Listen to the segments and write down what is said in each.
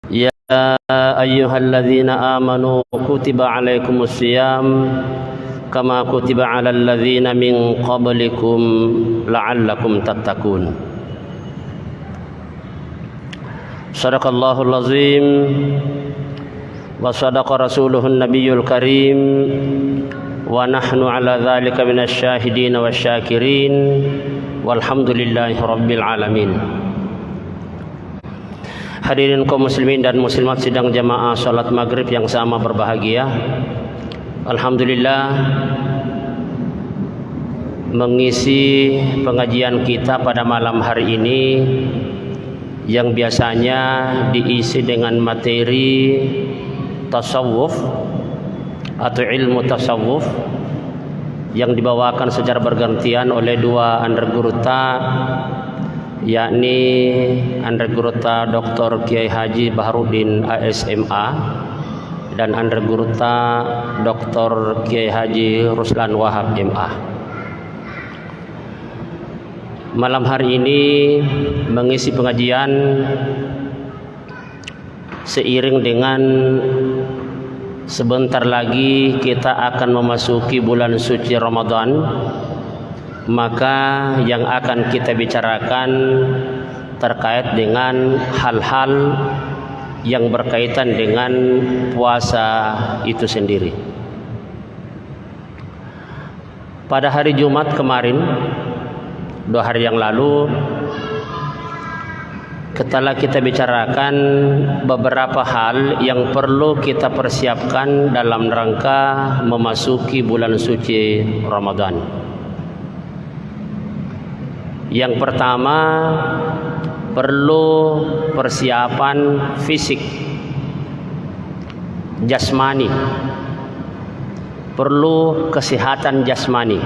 يا أيها الذين آمنوا كتب عليكم الصيام كما كتب على الذين من قبلكم لعلكم تتقون. صدق الله العظيم وصدق رسوله النبي الكريم ونحن على ذلك من الشاهدين والشاكرين والحمد لله رب العالمين. Hadirin kaum muslimin dan muslimat sidang jamaah salat maghrib yang sama berbahagia. Alhamdulillah, mengisi pengajian kita pada malam hari ini yang biasanya diisi dengan materi tasawuf atau ilmu tasawuf yang dibawakan secara bergantian oleh dua undergurta, yakni undergurta Dr. Kiai Haji Baharudin ASMA dan undergurta Dr. Kiai Haji Ruslan Wahab MA. Malam hari ini mengisi pengajian seiring dengan sebentar lagi kita akan memasuki bulan suci Ramadan. Maka yang akan kita bicarakan terkait dengan hal-hal yang berkaitan dengan puasa itu sendiri. Pada hari Jumat kemarin, 2 hari yang lalu, kita bicarakan beberapa hal yang perlu kita persiapkan dalam rangka memasuki bulan suci Ramadan. Yang pertama, perlu persiapan fisik, jasmani, perlu kesehatan jasmani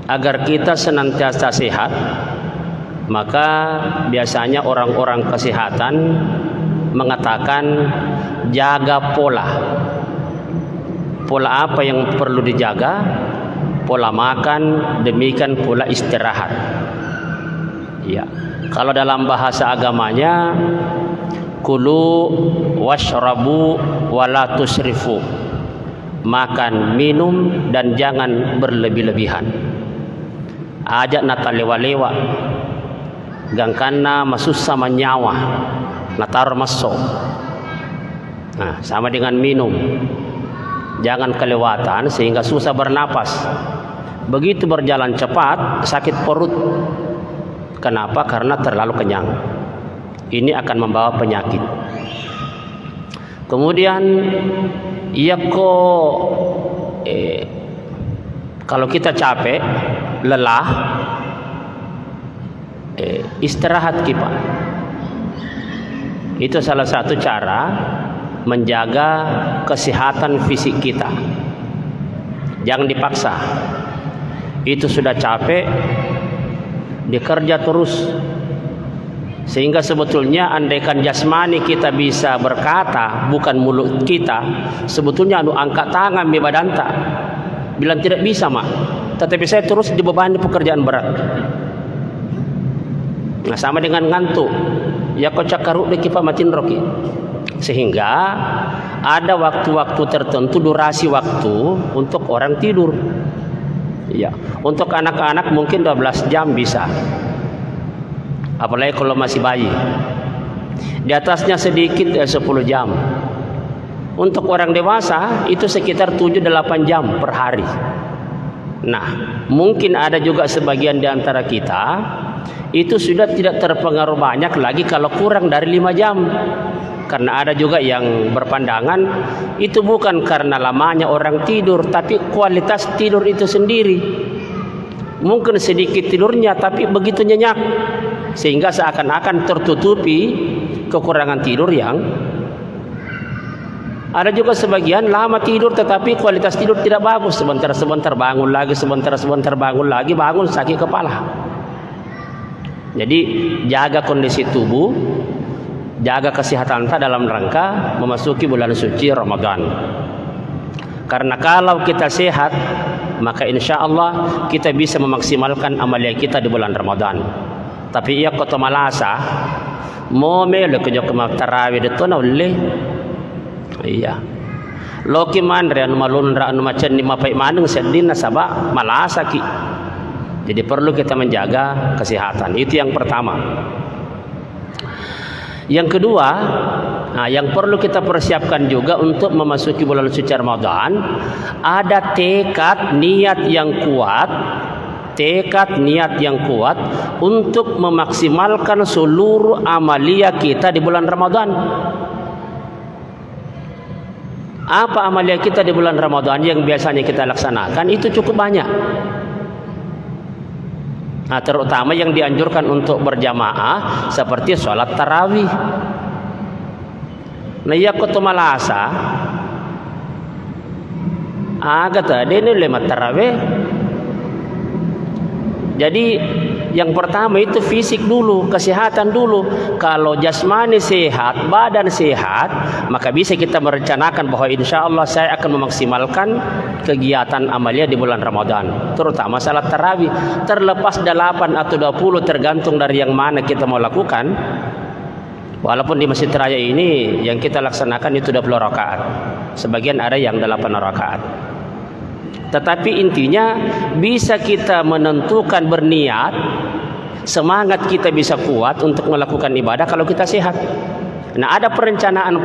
agar kita senantiasa sehat. Maka biasanya orang-orang kesehatan mengatakan jaga pola apa yang perlu dijaga? Pola makan, demikian pula istirahat. Ya, kalau dalam bahasa agamanya, kulu washrabu wala tusrifu. Makan, minum dan jangan berlebih-lebihan. Ajak nata lewa-lewa. Gangkana masussa manyawa. Natar maso. Nah, sama dengan minum. Jangan kelewatan sehingga susah bernapas. Begitu berjalan cepat, sakit perut. Kenapa? Karena terlalu kenyang. Ini akan membawa penyakit. Kemudian, kalau kita capek, lelah, istirahat kita. Itu salah satu cara menjaga kesehatan fisik kita. Jangan dipaksa. Itu sudah capek, dikerja terus. Sehingga sebetulnya andaikan jasmani kita bisa berkata, bukan mulut kita, sebetulnya angkat tangan di badanta. Bilang tidak bisa, mak. Tetapi saya terus dibebani pekerjaan berat. Nah, sama dengan ngantuk. Ya kau cakaruk de kipa matin roki. Sehingga ada waktu-waktu tertentu, durasi waktu untuk orang tidur. Ya, untuk anak-anak mungkin 12 jam bisa. Apalagi kalau masih bayi. Di atasnya sedikit 10 jam. Untuk orang dewasa itu sekitar 7-8 jam per hari. Nah, mungkin ada juga sebagian di antara kita itu sudah tidak terpengaruh banyak lagi kalau kurang dari 5 jam. Karena ada juga yang berpandangan itu bukan karena lamanya orang tidur, tapi kualitas tidur itu sendiri. Mungkin sedikit tidurnya tapi begitu nyenyak sehingga seakan-akan tertutupi kekurangan tidur yang ada. Juga sebagian lama tidur tetapi kualitas tidur tidak bagus, sebentar-sebentar bangun lagi, sebentar-sebentar bangun lagi, bangun sakit kepala. Jadi jaga kondisi tubuh, jaga kesehatan kita dalam rangka memasuki bulan suci Ramadan. Karena kalau kita sehat, maka insya Allah kita bisa memaksimalkan amalia kita di bulan Ramadan. Tapi ia kota malasa mo melo ko jok ma tarawih de to na ulle. Iya. Loki mandre anu malunra anu macan ni mapai manung sedina saba malasa ki. Jadi perlu kita menjaga kesehatan. Itu yang pertama. Yang kedua, yang perlu kita persiapkan juga untuk memasuki bulan suci Ramadan, ada tekad niat yang kuat untuk memaksimalkan seluruh amalia kita di bulan Ramadan. Apa amalia kita di bulan Ramadan yang biasanya kita laksanakan? Itu cukup banyak. Terutama yang dianjurkan untuk berjamaah seperti sholat tarawih. Nah, ya koto malasa agak tadi ini lima tarawih. Jadi yang pertama itu fisik dulu, kesehatan dulu. Kalau jasmani sehat, badan sehat, maka bisa kita merencanakan bahwa insya Allah saya akan memaksimalkan kegiatan amalia di bulan Ramadan, terutama salat tarawih. Terlepas 8 atau 20 tergantung dari yang mana kita mau lakukan. Walaupun di Masjid Raya ini yang kita laksanakan itu 20 rakaat, sebagian ada yang 8 rakaat. Tetapi intinya bisa kita menentukan berniat, semangat kita bisa kuat untuk melakukan ibadah kalau kita sehat. Nah, ada perencanaan.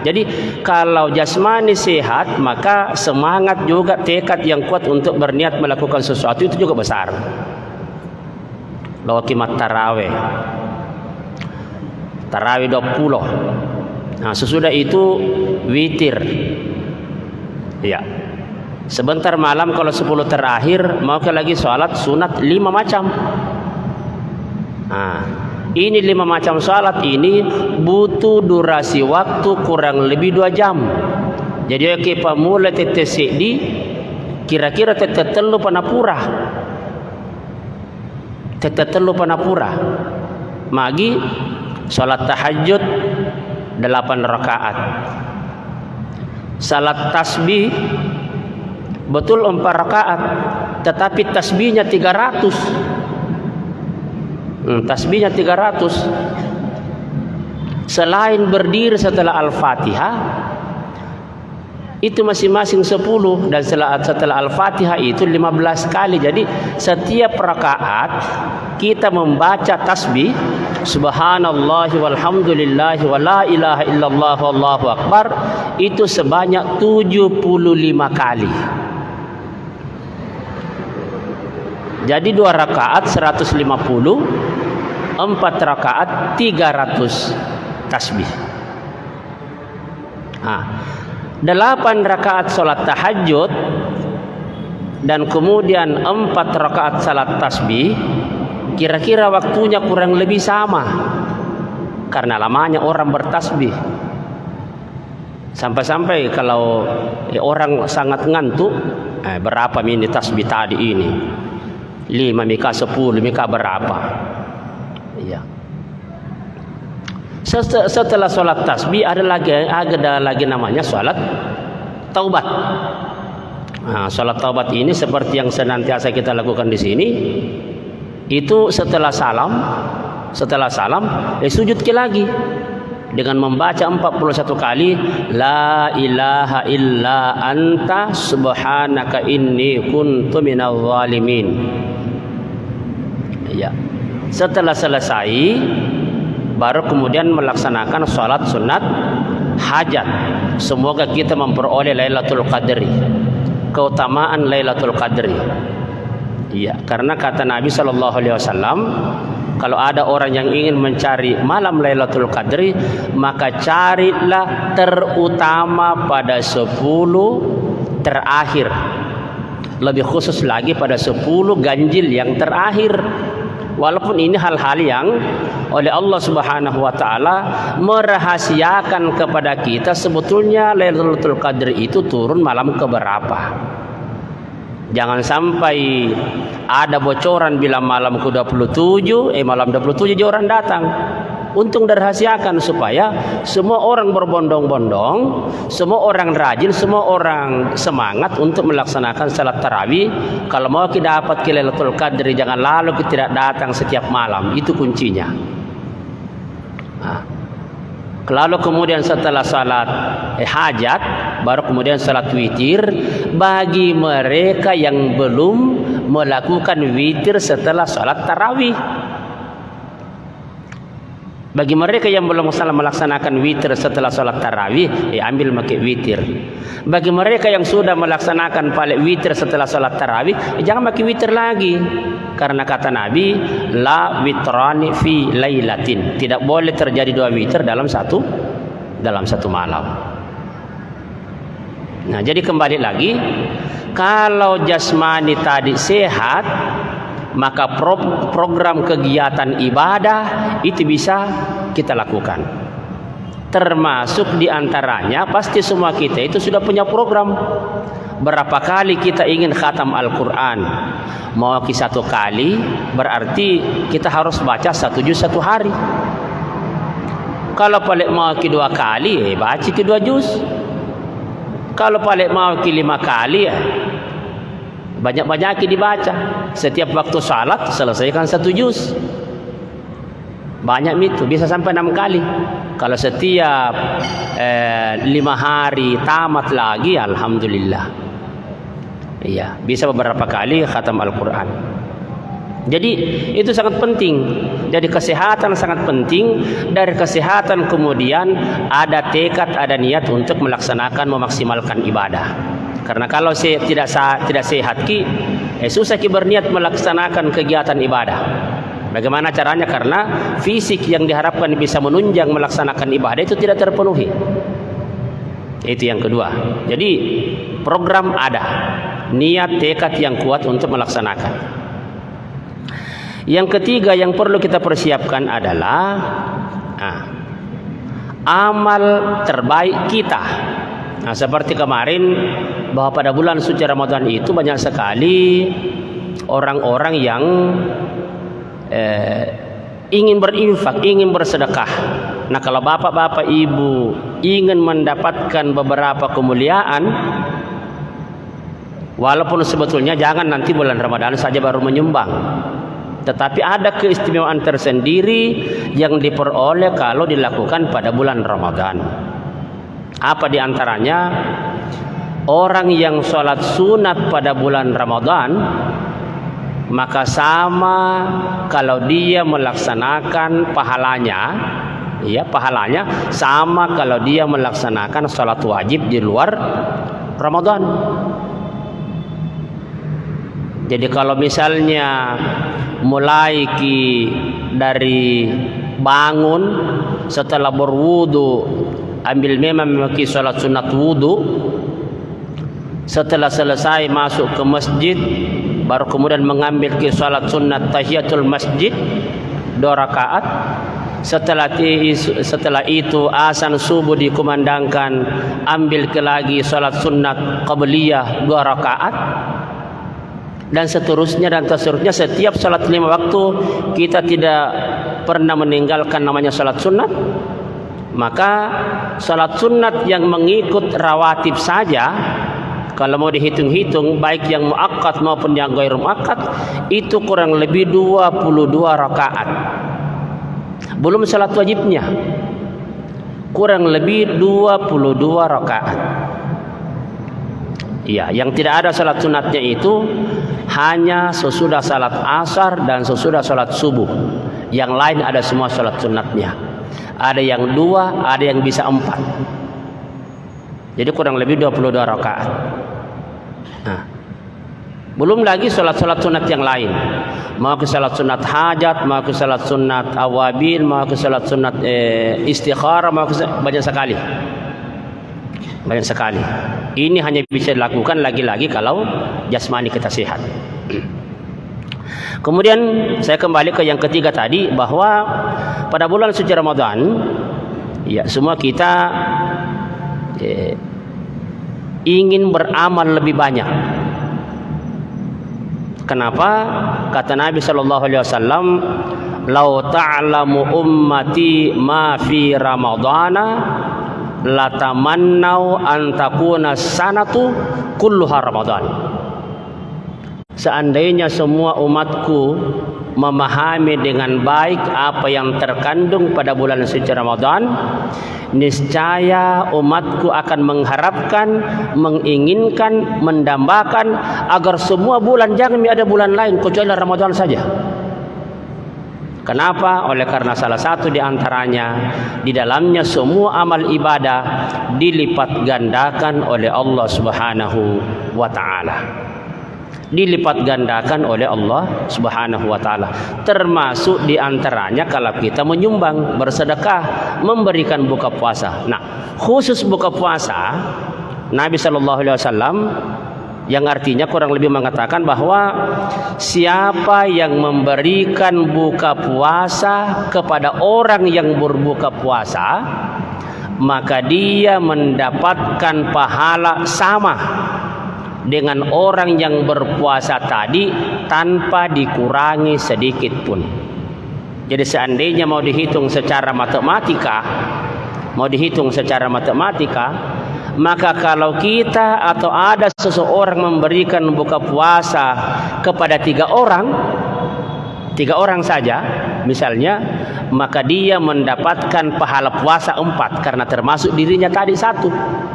Jadi kalau jasmani sehat, maka semangat juga, tekad yang kuat untuk berniat melakukan sesuatu itu juga besar. Lawa kimat tarawih 20. Nah, sesudah itu witir. Ya. Sebentar malam kalau 10 terakhir mau ke lagi sholat sunat 5 macam. Nah, ini 5 macam sholat ini butuh durasi waktu kurang lebih 2 jam. Jadi kita mulai tetesik di kira-kira tetetelu panapura. Magi sholat tahajud 8 rakaat. Salat tasbih betul 4 rakaat, tetapi tasbihnya 300. Tasbihnya 300. Selain berdiri setelah Al-Fatihah, itu masing-masing 10, dan setelah Al-Fatihah itu 15 kali. Jadi setiap rakaat kita membaca tasbih subhanallahi walhamdulillahi wa la ilaha illallah wallahu akbar itu sebanyak 75 kali. Jadi 2 rakaat 150, 4 rakaat 300 tasbih. 8 rakaat salat tahajud dan kemudian 4 rakaat salat tasbih, kira-kira waktunya kurang lebih sama karena lamanya orang bertasbih. Sampai-sampai kalau orang sangat ngantuk, berapa minit tasbih tadi ini? 5 mika 10 mika berapa? Iya. Setelah sholat tasbih ada lagi namanya sholat taubat. Sholat taubat ini seperti yang senantiasa kita lakukan di sini. Itu setelah salam sujud lagi dengan membaca 41 kali la ilaha illa anta subhanaka inni kuntu minadh dhalimin. Ya. Setelah selesai baru kemudian melaksanakan sholat sunat hajat. Semoga kita memperoleh Lailatul Qadri, keutamaan Lailatul Qadri. Iya, karena kata Nabi SAW, kalau ada orang yang ingin mencari malam Lailatul Qadri, maka carilah terutama pada 10 terakhir. Lebih khusus lagi pada 10 ganjil yang terakhir. Walaupun ini hal-hal yang oleh Allah Subhanahu wa taala merahasiakan kepada kita, sebetulnya Lailatul Qadri itu turun malam keberapa. Jangan sampai ada bocoran bila malam ke-27, malam 27 orang datang. untung dirahasiakan supaya semua orang berbondong-bondong, semua orang rajin, semua orang semangat untuk melaksanakan salat tarawih. Kalau mau kita dapat Lailatul Qadri, jangan lalu kita tidak datang setiap malam. Itu kuncinya. Nah, lalu kemudian setelah salat hajat, baru kemudian salat witir bagi mereka yang belum melakukan witir setelah salat tarawih. Bagi mereka yang belum melaksanakan witir setelah salat tarawih, ambil pakai witir. Bagi mereka yang sudah melaksanakan witir setelah salat tarawih, jangan pakai witir lagi. Karena kata Nabi, la witrani fi lailatin. Tidak boleh terjadi dua witir dalam satu malam. Nah, jadi kembali lagi, kalau jasmani tadi sehat, maka program kegiatan ibadah itu bisa kita lakukan. Termasuk diantaranya pasti semua kita itu sudah punya program. Berapa kali kita ingin khatam Al-Quran? Mau ke 1 kali, berarti kita harus baca 1 juz 1 hari. Kalau paling mau ke 2 kali, baca ke 2 juz. Kalau paling mau ke 5 kali, banyak-banyak dibaca. Setiap waktu salat selesaikan 1 juz. Banyak itu, bisa sampai 6 kali. Kalau setiap 5 hari tamat lagi, alhamdulillah. Iya, bisa beberapa kali khatam Al-Quran. Jadi itu sangat penting. Jadi kesehatan sangat penting. Dari kesehatan kemudian ada tekad, ada niat untuk melaksanakan, memaksimalkan ibadah. Karena kalau tidak sehat susah berniat melaksanakan kegiatan ibadah. Bagaimana caranya? Karena fisik yang diharapkan bisa menunjang melaksanakan ibadah itu tidak terpenuhi. Itu yang kedua. Jadi program ada, niat tekad yang kuat untuk melaksanakan. Yang ketiga yang perlu kita persiapkan adalah amal terbaik kita. Nah, seperti kemarin bahwa pada bulan suci Ramadan itu banyak sekali orang-orang yang ingin berinfak, ingin bersedekah. Nah, kalau bapak-bapak ibu ingin mendapatkan beberapa kemuliaan, walaupun sebetulnya jangan nanti bulan Ramadan saja baru menyumbang, tetapi ada keistimewaan tersendiri yang diperoleh kalau dilakukan pada bulan Ramadan. Apa diantaranya? Orang yang sholat sunat pada bulan Ramadan, maka sama kalau dia melaksanakan pahalanya sama kalau dia melaksanakan sholat wajib di luar Ramadan. Jadi kalau misalnya mulai dari bangun, setelah berwudu ambil memaki sholat sunat wudu, setelah selesai masuk ke masjid, baru kemudian mengambil ke sholat sunat tahiyatul masjid 2 rakaat. Setelah itu azan subuh dikumandangkan, ambil ke lagi sholat sunat qabliyah 2 rakaat, dan seterusnya. Setiap sholat 5 waktu kita tidak pernah meninggalkan namanya sholat sunat. Maka sholat sunat yang mengikut rawatib saja, kalau mau dihitung-hitung baik yang muakkad maupun yang ghair muakkad, itu kurang lebih 22 rakaat. Belum salat wajibnya, kurang lebih 22 rakaat. Iya, yang tidak ada salat sunatnya itu hanya sesudah salat asar dan sesudah salat subuh. Yang lain ada semua salat sunatnya. Ada yang 2, ada yang bisa 4. Jadi kurang lebih 22 rakaat. Nah, belum lagi salat-salat sunat yang lain. Mau ke salat sunat hajat, mau ke salat sunat awabil, mau ke salat sunat istikharah, mau ke banyak sekali. Banyak sekali. Ini hanya bisa dilakukan lagi-lagi kalau jasmani kita sehat. Kemudian saya kembali ke yang ketiga tadi, bahwa pada bulan suci Ramadan, ya semua kita ingin beramal lebih banyak. Kenapa? Kata Nabi sallallahu alaihi wasallam, "Lau ta'lamu ummati ma fi ramadhana latamannau an takuna sanatu kulluha Ramadan." Seandainya semua umatku memahami dengan baik apa yang terkandung pada bulan suci Ramadan, niscaya umatku akan mengharapkan, menginginkan, mendambakan agar semua bulan jangan ada bulan lain kecuali Ramadan saja. Kenapa? Oleh karena salah satu di antaranya, di dalamnya semua amal ibadah dilipat gandakan oleh Allah Subhanahu wa taala. Dilipat gandakan oleh Allah Subhanahu wa taala. Termasuk di antaranya kalau kita menyumbang, bersedekah, memberikan buka puasa. Nah, khusus buka puasa, Nabi sallallahu alaihi wasallam yang artinya kurang lebih mengatakan bahwa siapa yang memberikan buka puasa kepada orang yang berbuka puasa, maka dia mendapatkan pahala sama dengan orang yang berpuasa tadi tanpa dikurangi sedikit pun. Jadi seandainya mau dihitung secara matematika, maka kalau kita atau ada seseorang memberikan buka puasa kepada tiga orang saja misalnya, maka dia mendapatkan pahala puasa 4 karena termasuk dirinya tadi 1.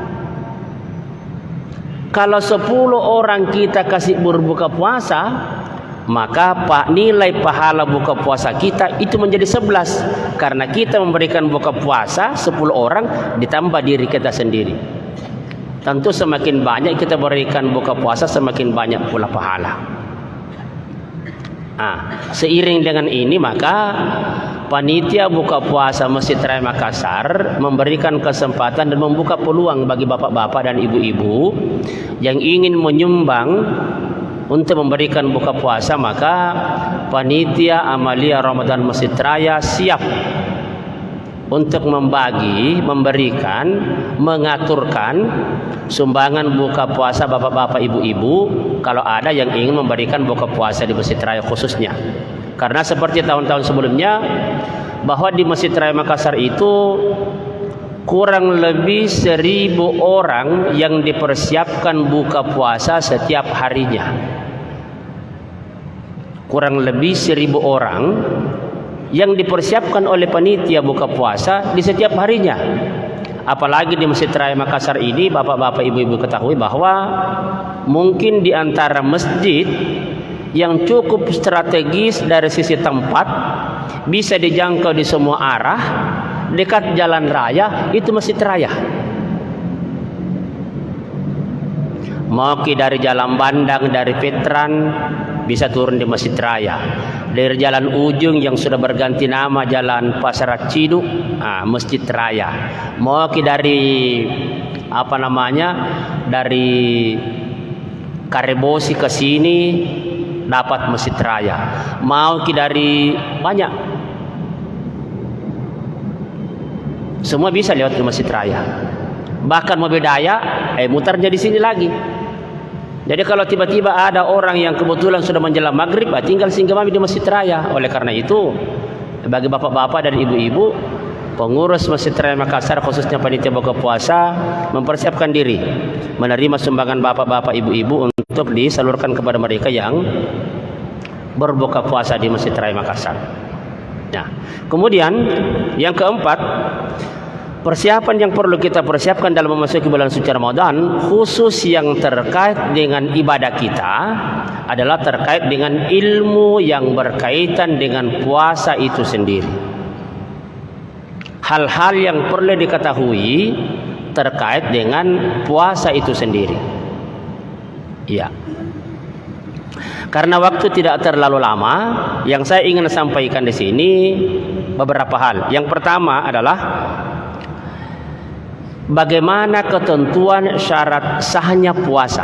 Kalau 10 orang kita kasih berbuka puasa, maka nilai pahala buka puasa kita itu menjadi 11 karena kita memberikan buka puasa 10 orang ditambah diri kita sendiri. Tentu semakin banyak kita berikan buka puasa, semakin banyak pula pahala. Seiring dengan ini maka panitia buka puasa Masjid Raya Makassar memberikan kesempatan dan membuka peluang bagi bapak-bapak dan ibu-ibu yang ingin menyumbang untuk memberikan buka puasa, maka panitia Amalia Ramadan Masjid Raya siap untuk memberikan, mengaturkan sumbangan buka puasa bapak-bapak ibu-ibu kalau ada yang ingin memberikan buka puasa di Masjid Raya khususnya. Karena seperti tahun-tahun sebelumnya, bahwa di Masjid Raya Makassar itu kurang lebih 1.000 orang yang dipersiapkan buka puasa setiap harinya. Kurang lebih 1.000 orang yang dipersiapkan oleh panitia buka puasa di setiap harinya. Apalagi di Masjid Raya Makassar ini, bapak-bapak ibu-ibu ketahui bahwa mungkin di antara masjid yang cukup strategis dari sisi tempat, bisa dijangkau di semua arah, dekat jalan raya, itu Masjid Raya. Mau dari Jalan Bandang, dari Petran, bisa turun di Masjid Raya. Dari Jalan Ujung yang sudah berganti nama Jalan Pasar Ciduk, Masjid Raya. Mau dari dari Karebosi ke sini dapat Masjid Raya. Mau dari banyak, semua bisa lewat ke Masjid Raya. Bahkan mobil daya mutarnya di sini lagi. Jadi kalau tiba-tiba ada orang yang kebetulan sudah menjelang maghrib, tinggal singgah mampir di Masjid Raya. Oleh karena itu, bagi bapak-bapak dan ibu-ibu, pengurus Masjid Raya Makassar khususnya panitia buka puasa mempersiapkan diri menerima sumbangan bapak-bapak ibu-ibu untuk disalurkan kepada mereka yang berbuka puasa di Masjid Raya Makassar. Nah, kemudian yang keempat, persiapan yang perlu kita persiapkan dalam memasuki bulan suci Ramadan, khusus yang terkait dengan ibadah kita, adalah terkait dengan ilmu yang berkaitan dengan puasa itu sendiri. Hal-hal yang perlu diketahui terkait dengan puasa itu sendiri. Ya. Karena waktu tidak terlalu lama, yang saya ingin sampaikan di sini beberapa hal. Yang pertama adalah bagaimana ketentuan syarat sahnya puasa,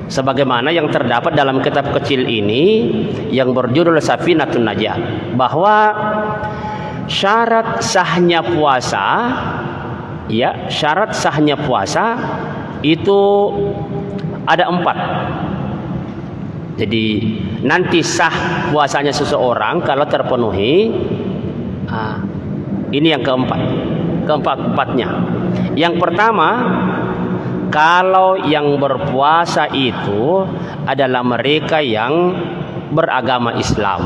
sebagaimana yang terdapat dalam kitab kecil ini yang berjudul Safinatun Najah, bahwa syarat sahnya puasa, syarat sahnya puasa itu ada 4. Jadi nanti sah puasanya seseorang kalau terpenuhi. Ini yang keempatnya. Yang pertama, kalau yang berpuasa itu adalah mereka yang beragama Islam.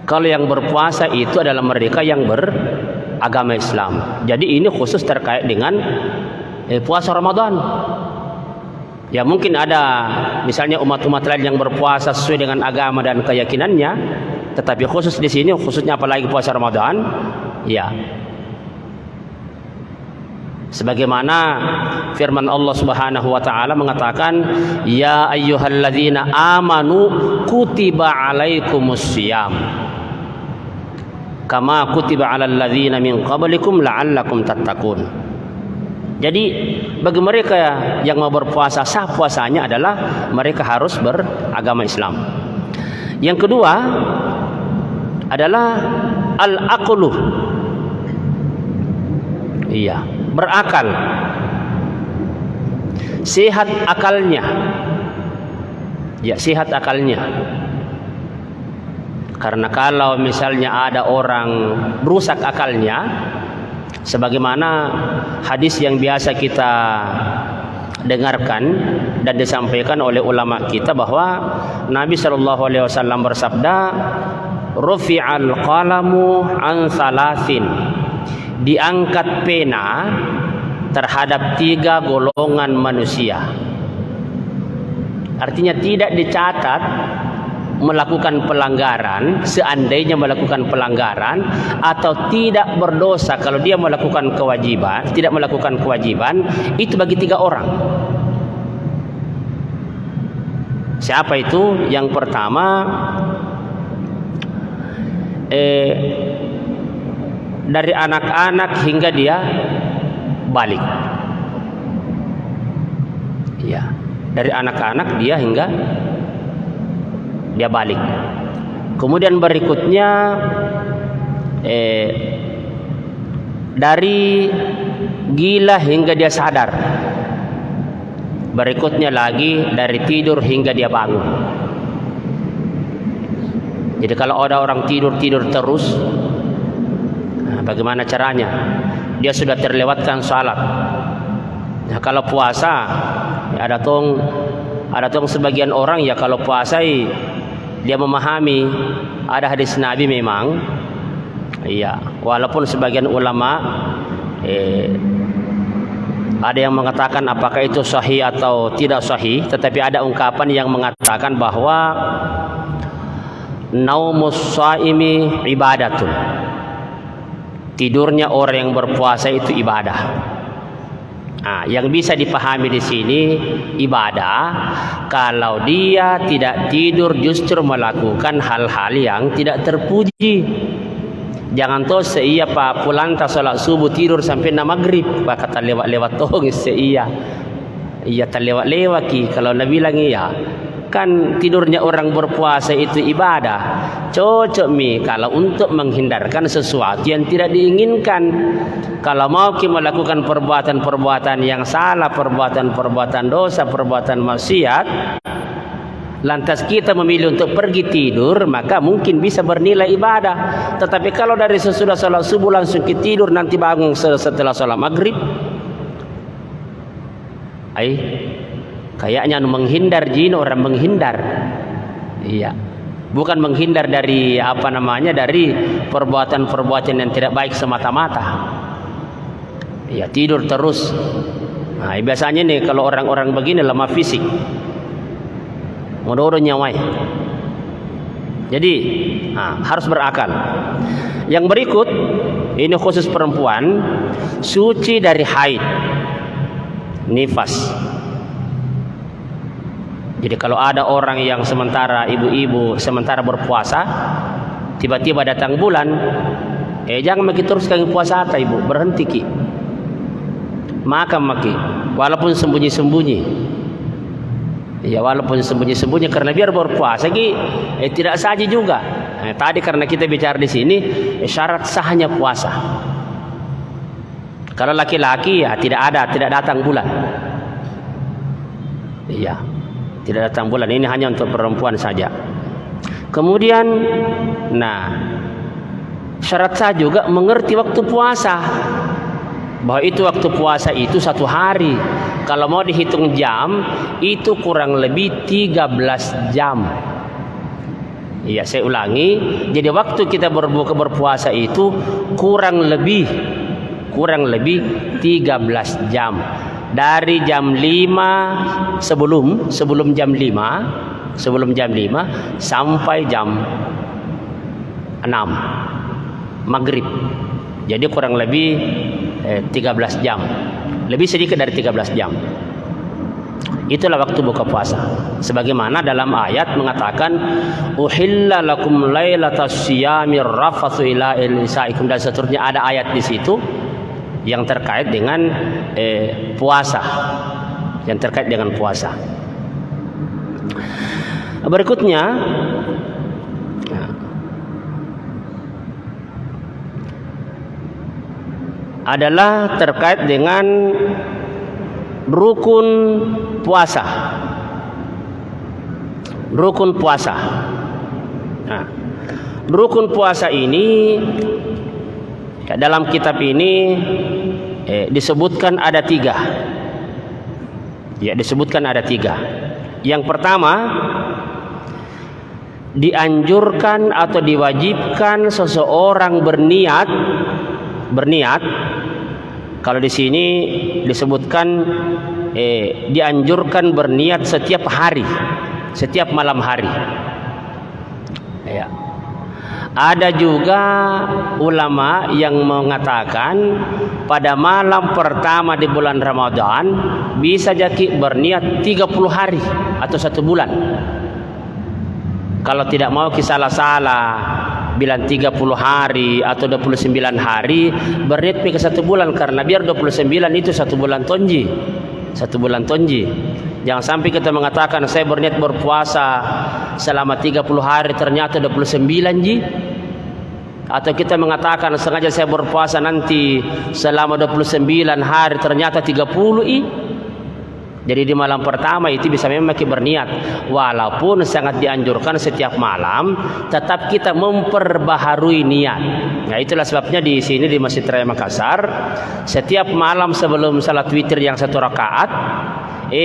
Kalau yang berpuasa itu adalah mereka yang beragama Islam. Jadi ini khusus terkait dengan puasa Ramadan. Ya mungkin ada misalnya umat-umat lain yang berpuasa sesuai dengan agama dan keyakinannya, tetapi khusus di sini, khususnya apalagi puasa Ramadan, ya. Sebagaimana firman Allah Subhanahu wa taala mengatakan, ya ayyuhalladzina amanu kutiba alaikumusiyam kama kutiba alal ladzina min qablikum la'allakum tattaqun. Jadi bagi mereka yang mau berpuasa, sah puasanya adalah mereka harus beragama Islam. Yang kedua adalah al-aqlu. Iya, berakal. Sehat akalnya. Ya, sehat akalnya. Karena kalau misalnya ada orang rusak akalnya, sebagaimana hadis yang biasa kita dengarkan dan disampaikan oleh ulama kita bahwa Nabi Shallallahu Alaihi Wasallam bersabda, "Rufi'al qalamu an salasin." Diangkat pena terhadap 3 golongan manusia. Artinya tidak dicatat melakukan pelanggaran, seandainya melakukan pelanggaran, atau tidak berdosa kalau dia melakukan kewajiban, tidak melakukan kewajiban, itu bagi 3 orang. Siapa itu? Yang pertama, dari anak-anak hingga dia balik. Ya, dari anak-anak dia hingga dia balik. Kemudian berikutnya dari gila hingga dia sadar. Berikutnya lagi dari tidur hingga dia bangun. Jadi kalau ada orang tidur terus, bagaimana caranya? Dia sudah terlewatkan salat. Nah, kalau puasa, ya ada tong sebagian orang ya kalau puasa dia memahami ada hadis Nabi memang, iya. Walaupun sebagian ulama ada yang mengatakan apakah itu sahih atau tidak sahih, tetapi ada ungkapan yang mengatakan bahwa naumus shaimi ibadatun. Tidurnya orang yang berpuasa itu ibadah. Nah, yang bisa dipahami di sini ibadah kalau dia tidak tidur justru melakukan hal-hal yang tidak terpuji. Jangan toh seiya pak pulanta salat subuh tidur sampai maghrib, pak kata lewat tong seiya. Iya terlewat ki kalau Nabi bilang iya. Kan tidurnya orang berpuasa itu ibadah. Cocok kalau untuk menghindarkan sesuatu yang tidak diinginkan. Kalau mau kita melakukan perbuatan-perbuatan yang salah, perbuatan-perbuatan dosa, perbuatan maksiat, lantas kita memilih untuk pergi tidur, maka mungkin bisa bernilai ibadah. Tetapi kalau dari sesudah salat subuh langsung kita tidur, nanti bangun setelah salat maghrib, kayaknya menghindar jin, orang menghindar. Iya. Bukan menghindar dari dari perbuatan-perbuatan yang tidak baik semata-mata. Ya tidur terus. Nah, biasanya nih kalau orang-orang begini lemah fisik. Mudah-mudahan nyawai. Jadi harus berakal. Yang berikut ini khusus perempuan, suci dari haid, nifas. Jadi kalau ada orang yang sementara ibu-ibu sementara berpuasa, tiba-tiba datang bulan, jangan maki teruskan puasa ibu, berhenti ki. Maka maki, walaupun sembunyi-sembunyi. Ya walaupun sembunyi-sembunyi karena biar berpuasa ki tidak saja juga. Tadi karena kita bicara di sini syarat sahnya puasa. Kalau laki-laki ya tidak datang bulan. Iya. Tidak datang bulan, ini hanya untuk perempuan saja. Kemudian, syarat sah juga mengerti waktu puasa, bahwa itu waktu puasa itu 1 hari. Kalau mau dihitung jam, itu kurang lebih 13 jam. Iya, saya ulangi. Jadi waktu kita berpuasa itu kurang lebih 13 jam. Dari jam 5 sebelum jam 5 sampai jam 6 maghrib. Jadi kurang lebih 13 jam. Lebih sedikit dari 13 jam. Itulah waktu buka puasa. Sebagaimana dalam ayat mengatakan uhilla lakum lailatas siyamir rafatsu ila nisaikum, dan seterusnya. Ada ayat di situ yang terkait dengan puasa. Yang terkait dengan puasa. Berikutnya adalah terkait dengan rukun puasa. Rukun puasa. Rukun puasa ini dalam kitab ini disebutkan ada 3. Ya, disebutkan ada 3. Yang pertama, dianjurkan atau diwajibkan seseorang berniat. Kalau di sini disebutkan dianjurkan berniat setiap hari, setiap malam hari. Ya. Ada juga ulama yang mengatakan pada malam pertama di bulan Ramadan bisa jadi berniat 30 hari atau 1 bulan. Kalau tidak mau salah-salah bilang 30 hari atau 29 hari, berniat ke 1 bulan, karena biar 29 itu 1 bulan tonji. 1 bulan tonji. Jangan sampai kita mengatakan saya berniat berpuasa selama 30 hari ternyata 29 ji. Atau kita mengatakan sengaja saya berpuasa nanti selama 29 hari ternyata 30 i. Jadi di malam pertama itu bisa memang berniat, walaupun sangat dianjurkan setiap malam, tetap kita memperbaharui niat. Nah, itulah sebabnya di sini di Masjid Raya Makassar, setiap malam sebelum salat witir yang 1 rakaat,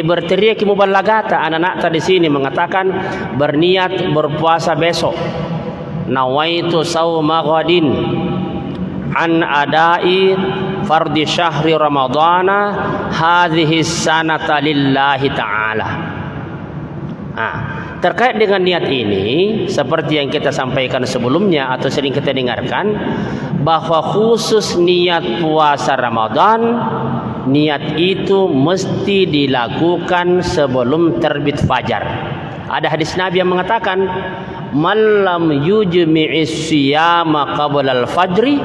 berteriak mubalagata, anak-anak tadi sini mengatakan berniat berpuasa besok. Nawaitu sauma ghadin an adai fardi syahri ramadana hadhihi sanata lillahi ta'ala. Terkait dengan niat ini, seperti yang kita sampaikan sebelumnya atau sering kita dengarkan, bahwa khusus niat puasa Ramadan, niat itu mesti dilakukan sebelum terbit fajar. Ada hadis Nabi yang mengatakan man lam yujmi'is siyama qabla al-fajri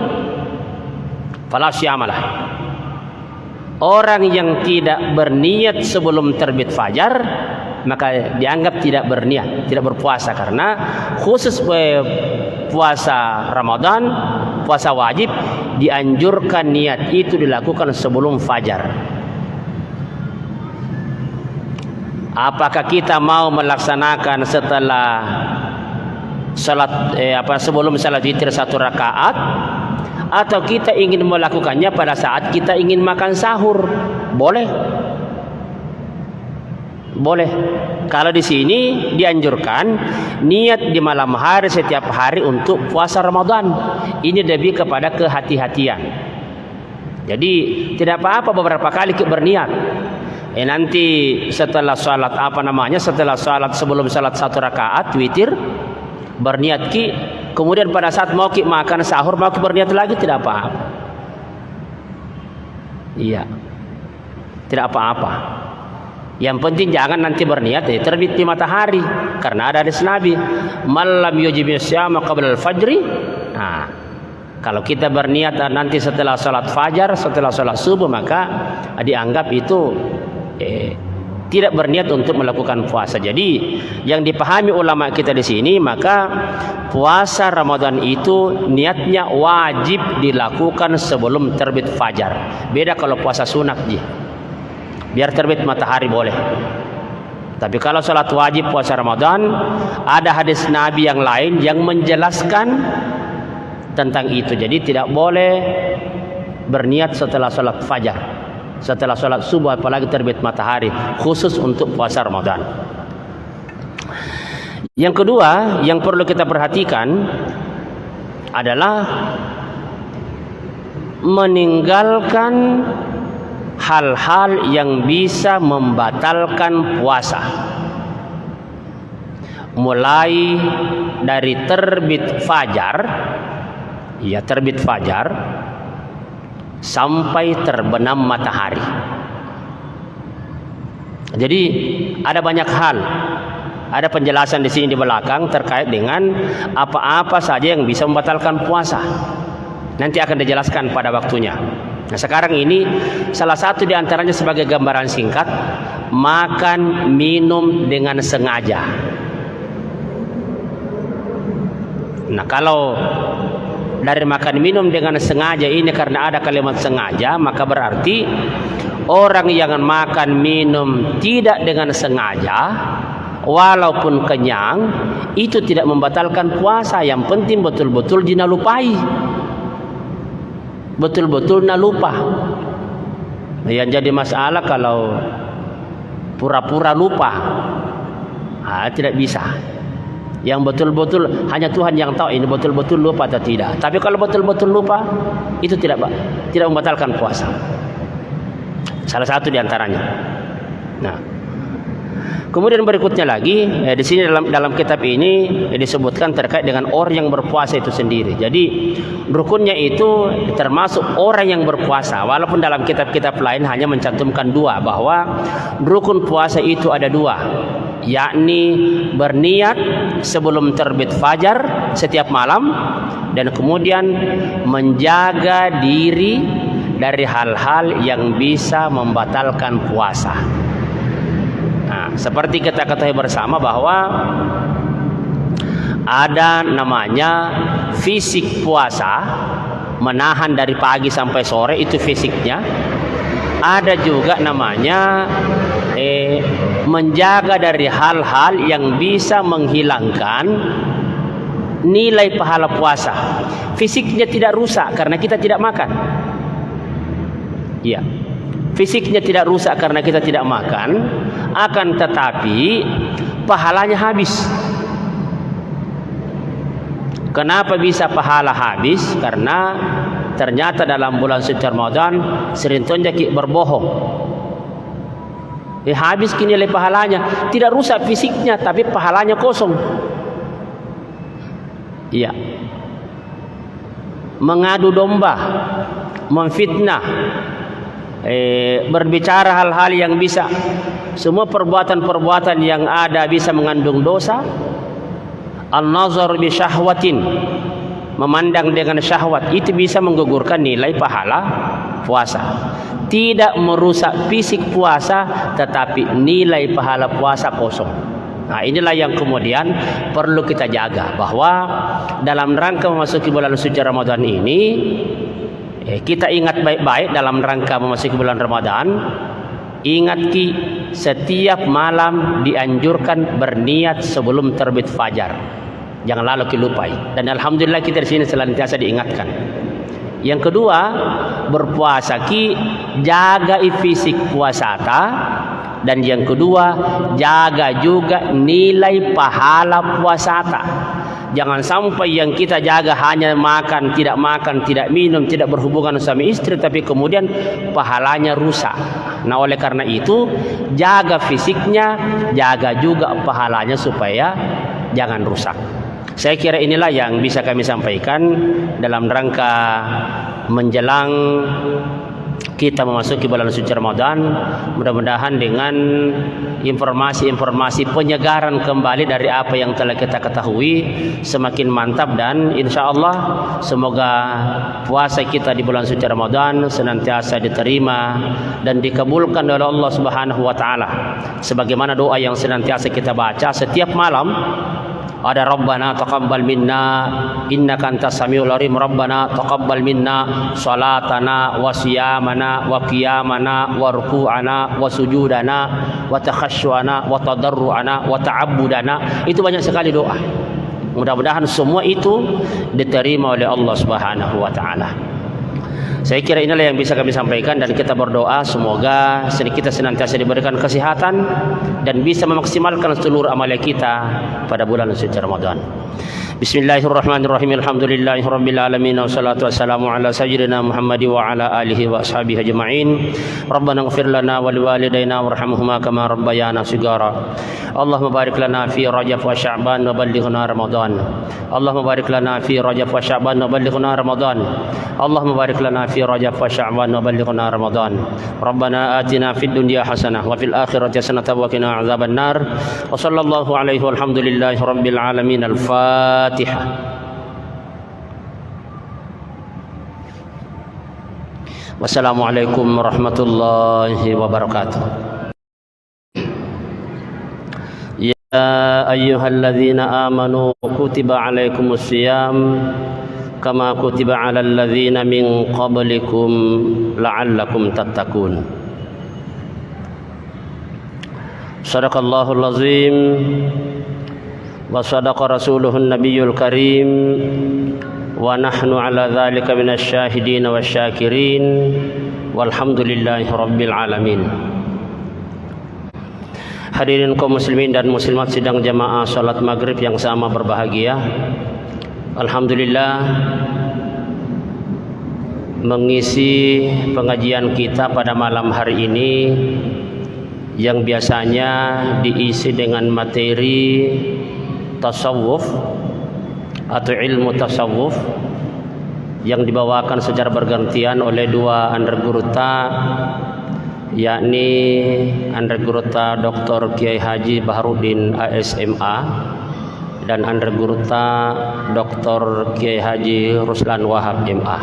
fala syamalah. Orang yang tidak berniat sebelum terbit fajar, maka dianggap tidak berniat, tidak berpuasa. Karena khusus puasa Ramadan, puasa wajib, dianjurkan niat itu dilakukan sebelum fajar. Apakah kita mau melaksanakan setelah salat sebelum salat witir 1 rakaat, atau kita ingin melakukannya pada saat kita ingin makan sahur? Boleh. Boleh. Kalau di sini dianjurkan niat di malam hari setiap hari untuk puasa Ramadan. Ini lebih kepada kehati-hatian. Jadi tidak apa-apa beberapa kali berniat. Nanti setelah salat setelah salat sebelum salat 1 rakaat witir berniat kemudian pada saat mau makan sahur mau berniat lagi, tidak apa-apa. Iya, tidak apa-apa. Yang penting jangan nanti berniat terbit di matahari, karena ada hadis Nabi malam yujibu syama qabla al-fajri. Kalau kita berniat nanti setelah salat fajar, setelah salat subuh, maka dianggap itu tidak berniat untuk melakukan puasa. Jadi yang dipahami ulama kita di sini, maka puasa Ramadan itu niatnya wajib dilakukan sebelum terbit fajar. Beda kalau puasa sunat biar terbit matahari boleh. Tapi kalau salat wajib puasa Ramadan, ada hadis Nabi yang lain yang menjelaskan tentang itu. Jadi tidak boleh berniat setelah salat fajar, setelah salat subuh, apalagi terbit matahari, khusus untuk puasa Ramadan. Yang kedua yang perlu kita perhatikan adalah meninggalkan hal-hal yang bisa membatalkan puasa, mulai dari terbit fajar, ya terbit fajar, sampai terbenam matahari. Jadi ada banyak hal, ada penjelasan di sini di belakang terkait dengan apa-apa saja yang bisa membatalkan puasa. Nanti akan dijelaskan pada waktunya. Nah, sekarang ini salah satu di antaranya sebagai gambaran singkat, makan minum dengan sengaja. Nah, kalau dari makan minum dengan sengaja ini karena ada kalimat sengaja, maka berarti orang yang makan minum tidak dengan sengaja walaupun kenyang itu tidak membatalkan puasa. Yang penting betul-betul dina lupai, betul-betul nak lupa. Yang jadi masalah kalau pura-pura lupa, tidak bisa. Yang betul-betul hanya Tuhan yang tahu ini betul-betul lupa atau tidak. Tapi kalau betul-betul lupa, itu tidak membatalkan puasa. Salah satu di antaranya. Nah, kemudian berikutnya lagi di sini dalam kitab ini disebutkan terkait dengan orang yang berpuasa itu sendiri. Jadi rukunnya itu termasuk orang yang berpuasa. Walaupun dalam kitab-kitab lain hanya mencantumkan dua, bahwa rukun puasa itu ada dua, yakni berniat sebelum terbit fajar setiap malam, dan kemudian menjaga diri dari hal-hal yang bisa membatalkan puasa. Nah, seperti kita ketahui bersama bahwa ada namanya fisik puasa, menahan dari pagi sampai sore, itu fisiknya. Ada juga namanya menjaga dari hal-hal yang bisa menghilangkan nilai pahala puasa. Fisiknya tidak rusak karena kita tidak makan. Ya, fisiknya tidak rusak karena kita tidak makan, akan tetapi pahalanya habis. Kenapa bisa pahala habis? Karena ternyata dalam bulan suci Ramadan sering tonjaki berbohong. Habis kini nilai pahalanya. Tidak rusak fisiknya, tapi pahalanya kosong. Iya. Mengadu domba, memfitnah, berbicara hal-hal yang bisa, semua perbuatan-perbuatan yang ada bisa mengandung dosa. An-nazar bi syahwatin, memandang dengan syahwat, itu bisa menggugurkan nilai pahala puasa. Tidak merusak fisik puasa, tetapi nilai pahala puasa kosong. Nah, inilah yang kemudian perlu kita jaga, bahwa dalam rangka memasuki bulan suci Ramadan ini, kita ingat baik-baik dalam rangka memasuki bulan Ramadan. Ingat ki, setiap malam dianjurkan berniat sebelum terbit fajar. Jangan lalu lupai. Dan alhamdulillah kita di sini senantiasa diingatkan. Yang kedua, berpuasa ki jaga fisik puasa ta. Dan yang kedua, jaga juga nilai pahala puasa ta. Jangan sampai yang kita jaga hanya makan, tidak minum, tidak berhubungan suami istri, tapi kemudian pahalanya rusak. Nah, oleh karena itu, jaga fisiknya, jaga juga pahalanya supaya jangan rusak. Saya kira inilah yang bisa kami sampaikan dalam rangka menjelang kita memasuki bulan suci Ramadan. Mudah-mudahan dengan informasi-informasi penyegaran kembali dari apa yang telah kita ketahui semakin mantap, dan insya Allah semoga puasa kita di bulan suci Ramadan senantiasa diterima dan dikabulkan oleh Allah Subhanahu wa taala. Sebagaimana doa yang senantiasa kita baca setiap malam Ada Rabbana taqabbal minna innaka antas samiul alim. Rabbana taqabbal minna salatana wa siyamana wa qiyamana wa ruku'ana wa sujudana wa takhasyu'ana wa tadarru'ana wa ta'abbudana. Itu banyak sekali doa. Mudah-mudahan semua itu diterima oleh Allah Subhanahu wa taala. Saya kira inilah yang bisa kami sampaikan, dan kita berdoa semoga kita senantiasa diberikan kesehatan dan bisa memaksimalkan seluruh amalan kita pada bulan suci Ramadan. Bismillahirrahmanirrahim. Alhamdulillahirabbil alamin wassalatu wassalamu ala sayyidina Muhammad wa ala alihi wa ashabihi ajma'in. Rabbana ighfir lana wa liwalidayna warhamhuma kama rabbayana shighara. Allahumma barik lana fi Rajab wa Sya'ban wa ballighna Ramadan. Allahumma barik lana fi Rajab wa Sya'ban wa ballighna Ramadan. Allahumma barik lana fi Rajab wa Sya'ban wa ballighna Ramadan. Rabbana atina fid dunya hasanah wa fil akhirati hasanah wa qina adzaban nar. Wa sallallahu alaihi walhamdulillahi rabbil alamin. Al-Fatihah. Wassalamualaikum warahmatullahi wabarakatuh. Ya ayyuhalladzina amanu kutiba alaikumus syiyam kama kutiba alal ladzina min qablikum la'allakum tattaqun. Shadaqallahul azim wa sadaqa rasuluhun nabiyyul karim wa nahnu ala dzalika minasy syahidin wasyakirin walhamdulillahi rabbil alamin. Hadirin kaum muslimin dan muslimat sidang jamaah salat maghrib yang sama berbahagia. Alhamdulillah, mengisi pengajian kita pada malam hari ini yang biasanya diisi dengan materi tasawuf atau ilmu tasawuf yang dibawakan secara bergantian oleh dua undergurta, yakni undergurta Dr. Kiai Haji Baharudin ASMA dan undergurta Dr. Kiai Haji Ruslan Wahab MA.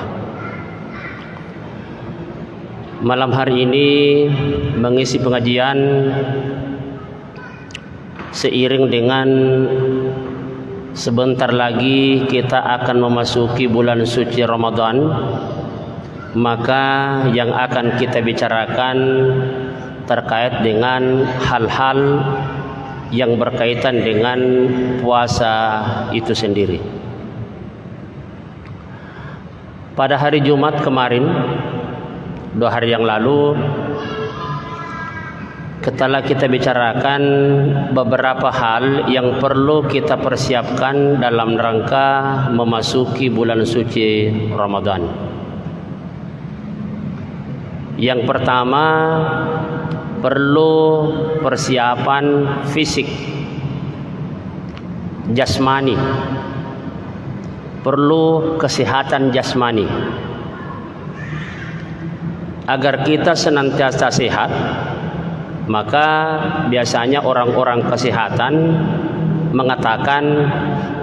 Malam hari ini mengisi pengajian seiring dengan sebentar lagi kita akan memasuki bulan suci Ramadan, maka yang akan kita bicarakan terkait dengan hal-hal yang berkaitan dengan puasa itu sendiri. Pada hari Jumat kemarin, 2 hari yang lalu, telah kita bicarakan beberapa hal yang perlu kita persiapkan dalam rangka memasuki bulan suci Ramadan. Yang pertama, perlu persiapan fisik, jasmani, perlu kesehatan jasmani agar kita senantiasa sehat. Maka biasanya orang-orang kesehatan mengatakan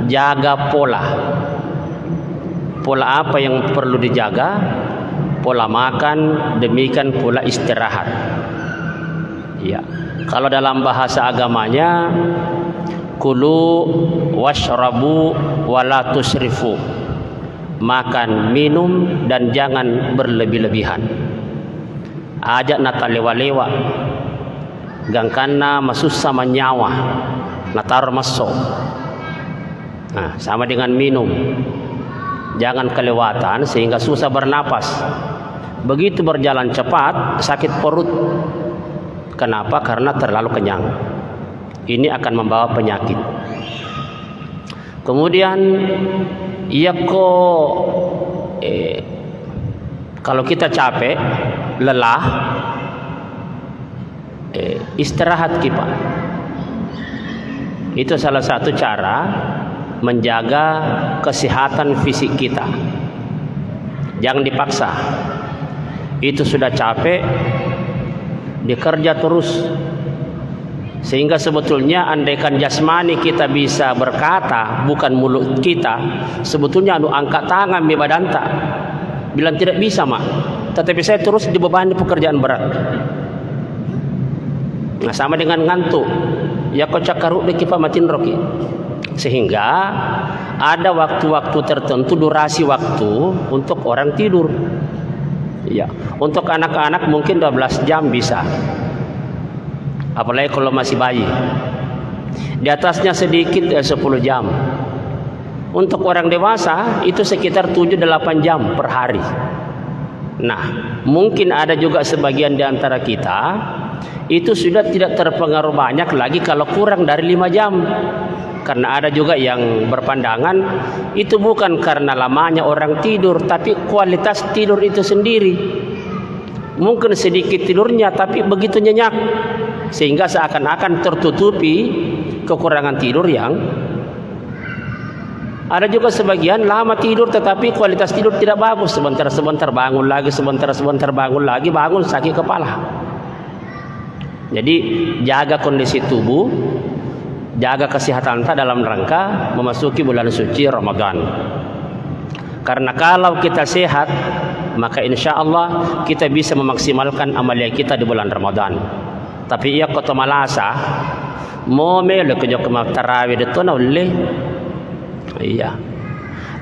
jaga pola. Pola apa yang perlu dijaga? Pola makan, demikian pola istirahat. Ya, kalau dalam bahasa agamanya, kulu washrabu wala tusrifu. Makan, minum dan jangan berlebih-lebihan. Ajak nata lewa-lewa. Gangkana masussa manyawa natar masuk. Nah, sama dengan minum, jangan kelewatan sehingga susah bernapas. Begitu berjalan cepat sakit perut. Kenapa? Karena terlalu kenyang. Ini akan membawa penyakit. Kemudian kalau kita capek, lelah, istirahat kita. Itu salah satu cara menjaga kesehatan fisik kita. Jangan dipaksa. Itu sudah capek, dikerja terus. Sehingga sebetulnya andaikan jasmani kita bisa berkata, bukan mulut kita, sebetulnya angkat tangan bibadanta. Bilang tidak bisa, mak. Tetapi saya terus dibebani pekerjaan berat. Nah, sama dengan ngantuk. ya kocak karuk deki pamatin roki. Sehingga ada waktu-waktu tertentu, durasi waktu untuk orang tidur. Ya, untuk anak-anak mungkin 12 jam bisa. Apalagi kalau masih bayi. Di atasnya sedikit 10 jam. Untuk orang dewasa itu sekitar 7-8 jam per hari. Nah, mungkin ada juga sebagian di antara kita itu sudah tidak terpengaruh banyak lagi kalau kurang dari 5 jam. Karena ada juga yang berpandangan itu bukan karena lamanya orang tidur, tapi kualitas tidur itu sendiri. Mungkin sedikit tidurnya tapi begitu nyenyak sehingga seakan-akan tertutupi kekurangan tidur yang ada. Juga sebagian lama tidur tetapi kualitas tidur tidak bagus, sebentar-sebentar bangun lagi, sebentar-sebentar bangun lagi, bangun sakit kepala. Jadi jaga kondisi tubuh, jaga kesehatan kita dalam rangka memasuki bulan suci Ramadan. Karena kalau kita sehat, maka insya Allah kita bisa memaksimalkan amalia kita di bulan Ramadan. Tapi ia kota malasa, mau melo kejok tarawih itu nauleh. Iya.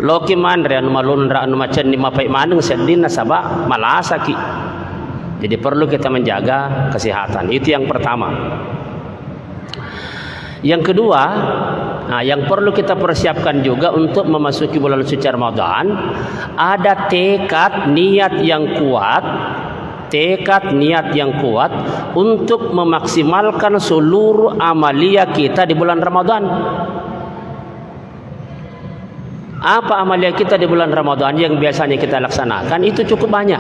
Loki mandre anu malunra anu macan ni mapai manung sedina sabak malasa ki. Jadi perlu kita menjaga kesehatan. Itu yang pertama. Yang kedua, yang perlu kita persiapkan juga untuk memasuki bulan suci Ramadan, ada tekad niat yang kuat, untuk memaksimalkan seluruh amalia kita di bulan Ramadan. Apa amalia kita di bulan Ramadan yang biasanya kita laksanakan itu cukup banyak.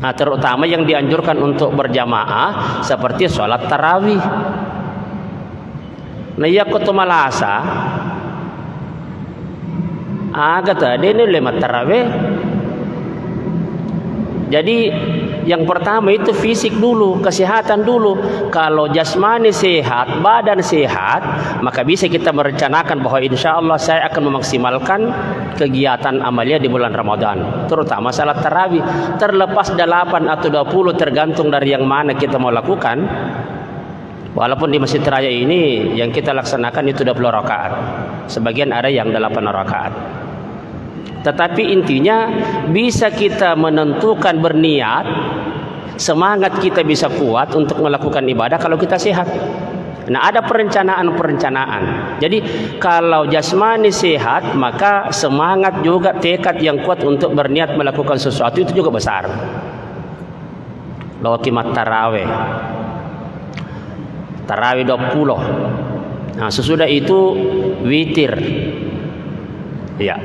Nah, terutama yang dianjurkan untuk berjamaah seperti sholat tarawih. Nah, ya kutu malasa agak tadi ini lima tarawih. Jadi yang pertama itu fisik dulu, kesehatan dulu. Kalau jasmani sehat, badan sehat, maka bisa kita merencanakan bahwa insya Allah saya akan memaksimalkan kegiatan amalia di bulan Ramadan, terutama salat tarawih. Terlepas 8 atau 20 tergantung dari yang mana kita mau lakukan. Walaupun di Masjid Raya ini yang kita laksanakan itu 20 rakaat, sebagian ada yang 8 rakaat. Tetapi intinya bisa kita menentukan berniat, semangat kita bisa kuat untuk melakukan ibadah kalau kita sehat. Nah, ada perencanaan. Jadi kalau jasmani sehat, maka semangat juga, tekad yang kuat untuk berniat melakukan sesuatu itu juga besar. Lalu kimat tarawih 20. Nah, sesudah itu witir. Ya.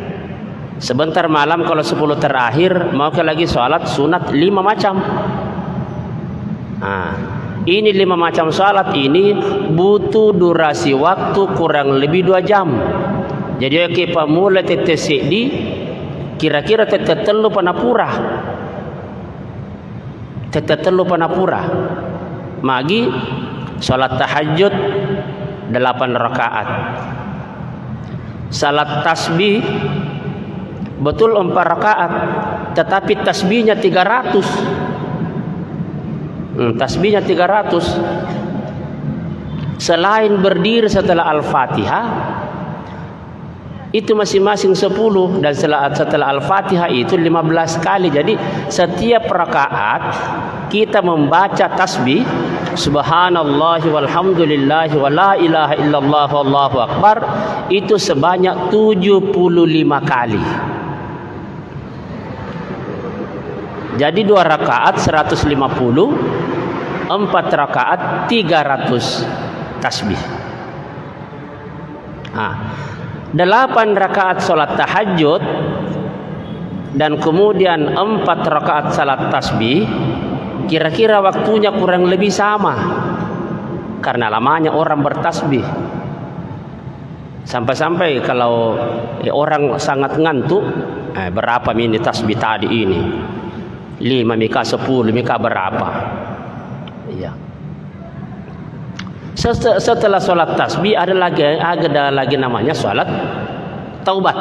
Sebentar malam kalau 10 terakhir mau ke lagi sholat sunat 5 macam. Nah, ini 5 macam sholat ini butuh durasi waktu kurang lebih 2 jam. Jadi kita mulai tetesik di kira-kira tetetelu panapura. Magi sholat tahajud 8 rakaat. Salat tasbih betul 4 rakaat, tetapi tasbihnya 300. Tasbihnya 300. Selain berdiri setelah Al-Fatihah, itu masing-masing 10, dan setelah Al-Fatihah itu 15 kali. Jadi setiap rakaat kita membaca tasbih subhanallahi walhamdulillahi wa la ilaha illallah wallahu akbar itu sebanyak 75 kali. Jadi 2 rakaat 150, 4 rakaat 300 tasbih. 8 rakaat salat tahajud dan kemudian 4 rakaat salat tasbih, kira-kira waktunya kurang lebih sama. Karena lamanya orang bertasbih. Sampai-sampai kalau orang sangat ngantuk, berapa minit tasbih tadi ini? 5 mika 10 mika berapa? Iya. Setelah sholat tasbih ada lagi namanya sholat taubat.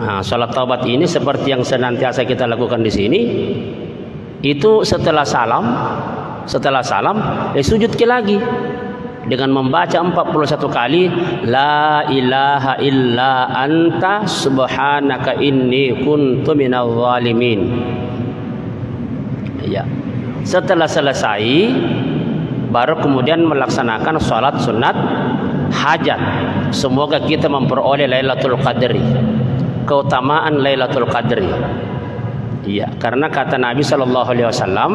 Nah, sholat taubat ini seperti yang senantiasa kita lakukan di sini. Itu setelah salam setelah salam sujud lagi dengan membaca 41 kali la ilaha illa anta subhanaka inni kuntu minadh zalimin. Ya. Setelah selesai baru kemudian melaksanakan salat sunat hajat. Semoga kita memperoleh Lailatul Qadri, keutamaan Lailatul Qadri. Iya, karena kata Nabi sallallahu alaihi wasallam,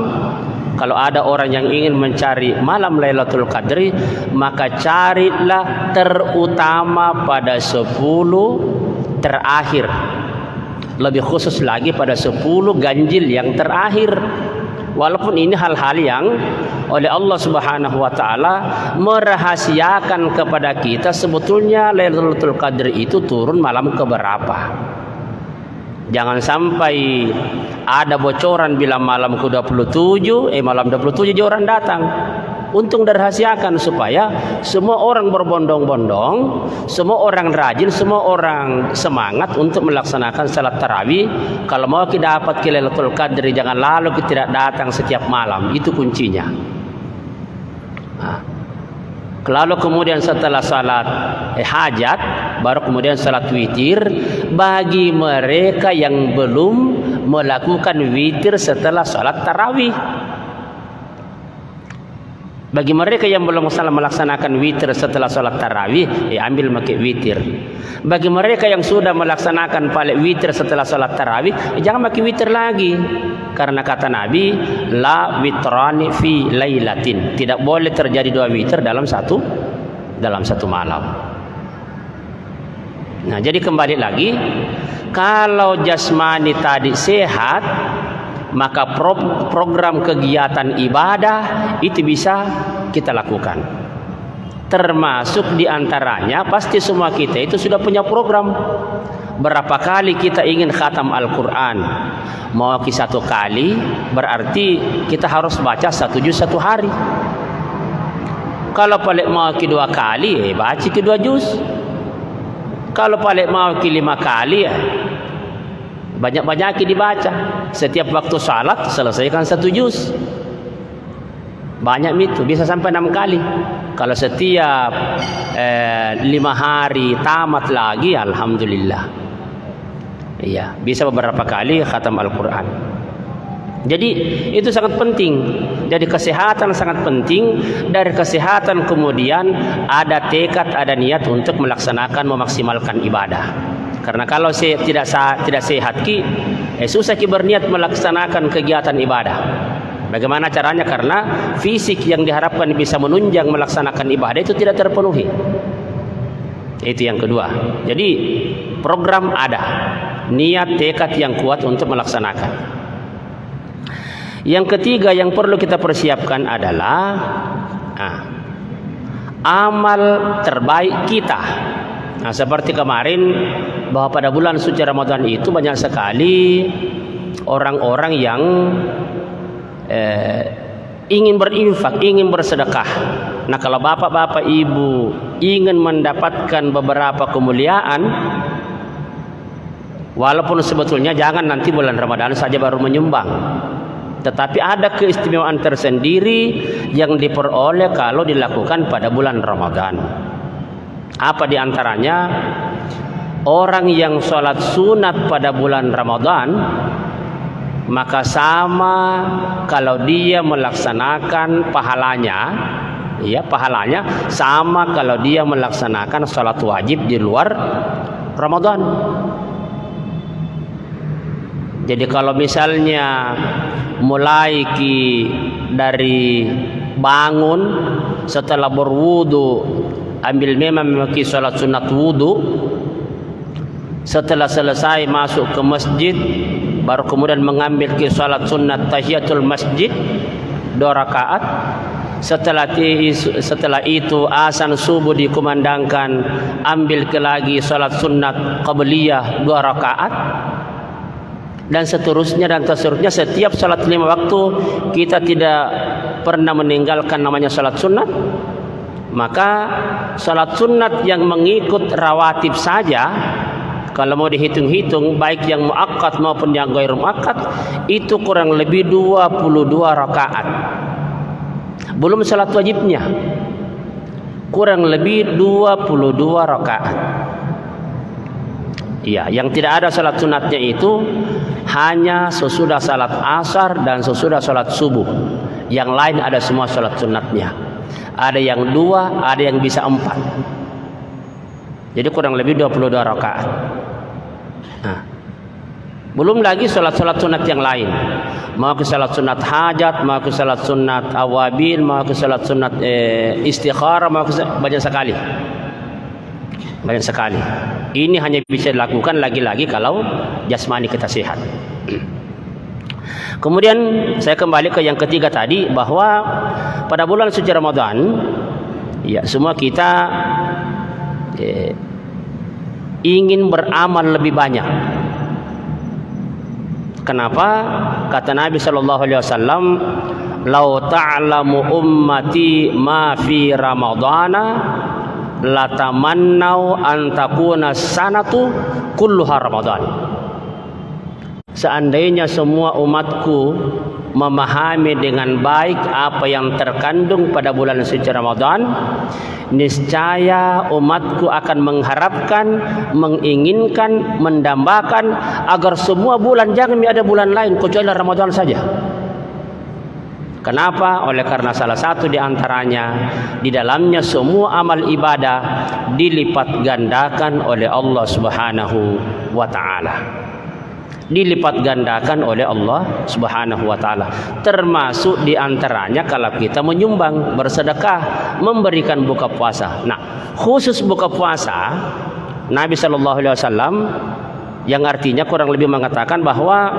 kalau ada orang yang ingin mencari malam Lailatul Qadri, maka carilah terutama pada 10 terakhir. Lebih khusus lagi pada 10 ganjil yang terakhir. Walaupun ini hal-hal yang oleh Allah Subhanahu wa taala merahasiakan kepada kita, sebetulnya Lailatul Qadri itu turun malam keberapa. Jangan sampai ada bocoran bila malam ke-27, malam 27 orang datang. Untung dirahasiakan supaya semua orang berbondong-bondong, semua orang rajin, semua orang semangat untuk melaksanakan salat tarawih. Kalau mau kita dapat Lailatul Qadri, jangan lalu kita tidak datang setiap malam. Itu kuncinya. Nah, lalu kemudian setelah salat hajat, baru kemudian salat witir bagi mereka yang belum melakukan witir setelah salat tarawih. Bagi mereka yang belum melaksanakan witir setelah salat tarawih, ambil pakai witir. Bagi mereka yang sudah melaksanakan paling witir setelah salat tarawih, jangan pakai witir lagi. Karena kata Nabi, la witrani fi lailatin. Tidak boleh terjadi 2 witir dalam satu malam. Nah, jadi kembali lagi, kalau jasmani tadi sehat, maka program kegiatan ibadah itu bisa kita lakukan. Termasuk diantaranya pasti semua kita itu sudah punya program. Berapa kali kita ingin khatam Al-Quran? Mau 1 kali, berarti kita harus baca 1 juz 1 hari. Kalau paling mau 2 kali, baca 2 juz. Kalau paling mau 5 kali, banyak-banyak dibaca. Setiap waktu salat selesaikan 1 juz. Banyak itu, bisa sampai 6 kali. Kalau setiap 5 hari tamat lagi, alhamdulillah. Iya, bisa beberapa kali khatam Al-Quran. Jadi itu sangat penting. Jadi kesehatan sangat penting. Dari kesehatan kemudian ada tekad, ada niat untuk melaksanakan, memaksimalkan ibadah. Karena kalau tidak sehat susah berniat melaksanakan kegiatan ibadah. Bagaimana caranya? Karena fisik yang diharapkan bisa menunjang melaksanakan ibadah itu tidak terpenuhi. Itu yang kedua. Jadi program ada, niat tekad yang kuat untuk melaksanakan. Yang ketiga yang perlu kita persiapkan adalah amal terbaik kita. Nah, seperti kemarin bahwa pada bulan suci Ramadan itu banyak sekali orang-orang yang ingin berinfak, ingin bersedekah. Nah, kalau bapak-bapak ibu ingin mendapatkan beberapa kemuliaan, walaupun sebetulnya jangan nanti bulan Ramadan saja baru menyumbang, tetapi ada keistimewaan tersendiri yang diperoleh kalau dilakukan pada bulan Ramadan. Apa diantaranya? Orang yang sholat sunat pada bulan Ramadan, maka sama kalau dia melaksanakan pahalanya sama kalau dia melaksanakan sholat wajib di luar Ramadan. Jadi kalau misalnya mulai dari bangun, setelah berwudu ambil memaki sholat sunat wudu, setelah selesai masuk ke masjid baru kemudian mengambil sholat sunat tahiyatul masjid 2 rakaat. Setelah itu azan subuh dikumandangkan, ambil lagi sholat sunat qabliyah 2 rakaat, dan seterusnya. Setiap sholat 5 waktu kita tidak pernah meninggalkan namanya sholat sunat. Maka sholat sunat yang mengikut rawatib saja, kalau mau dihitung-hitung baik yang muakkad maupun yang ghair muakkad, itu kurang lebih 22 rakaat. Belum salat wajibnya. Kurang lebih 22 rakaat. Iya, yang tidak ada salat sunatnya itu hanya sesudah salat asar dan sesudah salat subuh. Yang lain ada semua salat sunatnya. Ada yang 2, ada yang bisa 4. Jadi kurang lebih 22 rakaat. Nah, belum lagi salat-salat sunat yang lain. Mau ke salat sunat hajat, mau ke salat sunat awabin, mau ke salat sunat istikharah, mau ke banyak sekali. Banyak sekali. Ini hanya bisa dilakukan lagi-lagi kalau jasmani kita sehat. Kemudian saya kembali ke yang ketiga tadi, bahwa pada bulan suci Ramadan, ya semua kita ingin beramal lebih banyak. Kenapa? Kata Nabi SAW, "Lau ta'lamu ummati ma fi Ramadana, latamannau an takuna sanatu kulluha Ramadan." Seandainya semua umatku memahami dengan baik apa yang terkandung pada bulan suci Ramadan, niscaya umatku akan mengharapkan, menginginkan, mendambakan agar semua bulan jangan ada bulan lain kecuali Ramadan saja. Kenapa? Oleh karena salah satu di antaranya, di dalamnya semua amal ibadah dilipat gandakan oleh Allah Subhanahu wa taala. Dilipat gandakan oleh Allah Subhanahu wa taala. Termasuk di antaranya kalau kita menyumbang, bersedekah, memberikan buka puasa. Nah, khusus buka puasa, Nabi sallallahu alaihi wasallam yang artinya kurang lebih mengatakan bahwa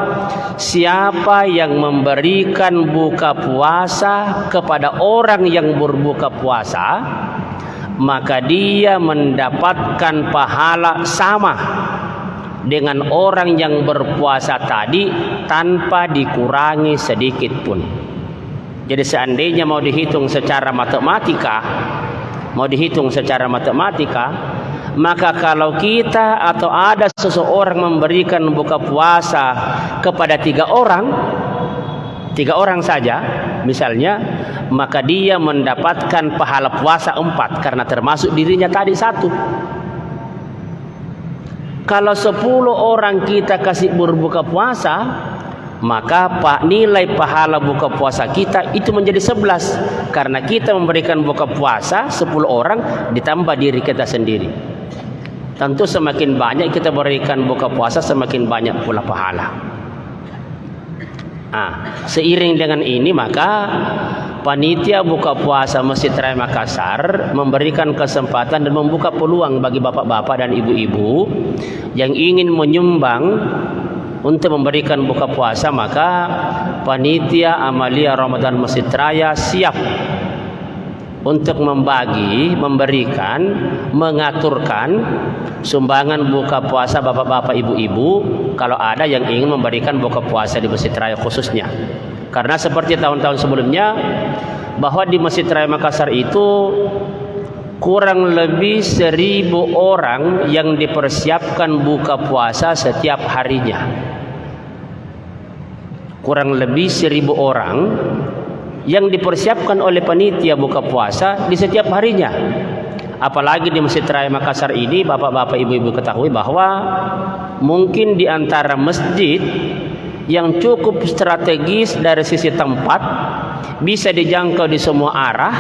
siapa yang memberikan buka puasa kepada orang yang berbuka puasa, maka dia mendapatkan pahala sama dengan orang yang berpuasa tadi tanpa dikurangi sedikit pun. Jadi seandainya mau dihitung secara matematika, maka kalau kita atau ada seseorang memberikan buka puasa kepada 3 orang saja misalnya, maka dia mendapatkan pahala puasa 4 karena termasuk dirinya tadi 1. Kalau 10 orang kita kasih berbuka puasa, maka nilai pahala buka puasa kita itu menjadi 11. Karena kita memberikan buka puasa 10 orang ditambah diri kita sendiri. Tentu semakin banyak kita berikan buka puasa, semakin banyak pula pahala. Seiring dengan ini, maka panitia buka puasa Masjid Raya Makassar memberikan kesempatan dan membuka peluang bagi bapak-bapak dan ibu-ibu yang ingin menyumbang untuk memberikan buka puasa. Maka panitia Amalia Ramadan Masjid Raya siap untuk memberikan, mengaturkan sumbangan buka puasa bapak-bapak ibu-ibu kalau ada yang ingin memberikan buka puasa di Masjid Raya khususnya. Karena seperti tahun-tahun sebelumnya, bahwa di Masjid Raya Makassar itu kurang lebih 1000 orang yang dipersiapkan buka puasa setiap harinya. Kurang lebih 1000 orang yang dipersiapkan oleh panitia buka puasa di setiap harinya. Apalagi di Masjid Raya Makassar ini, bapak-bapak ibu-ibu ketahui bahwa mungkin di antara masjid yang cukup strategis dari sisi tempat, bisa dijangkau di semua arah,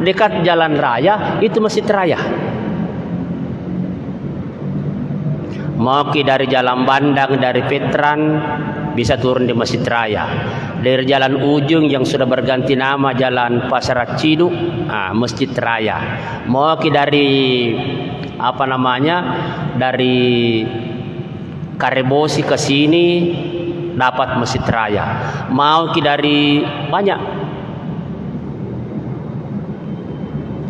dekat jalan raya, itu Masjid Raya. Mau dari Jalan Bandang, dari Petran, bisa turun di Masjid Raya. Dari Jalan Ujung yang sudah berganti nama Jalan Pasar Ciduk, Masjid Raya. Mau dari dari Karebosi ke sini dapat Masjid Raya. Mau dari banyak,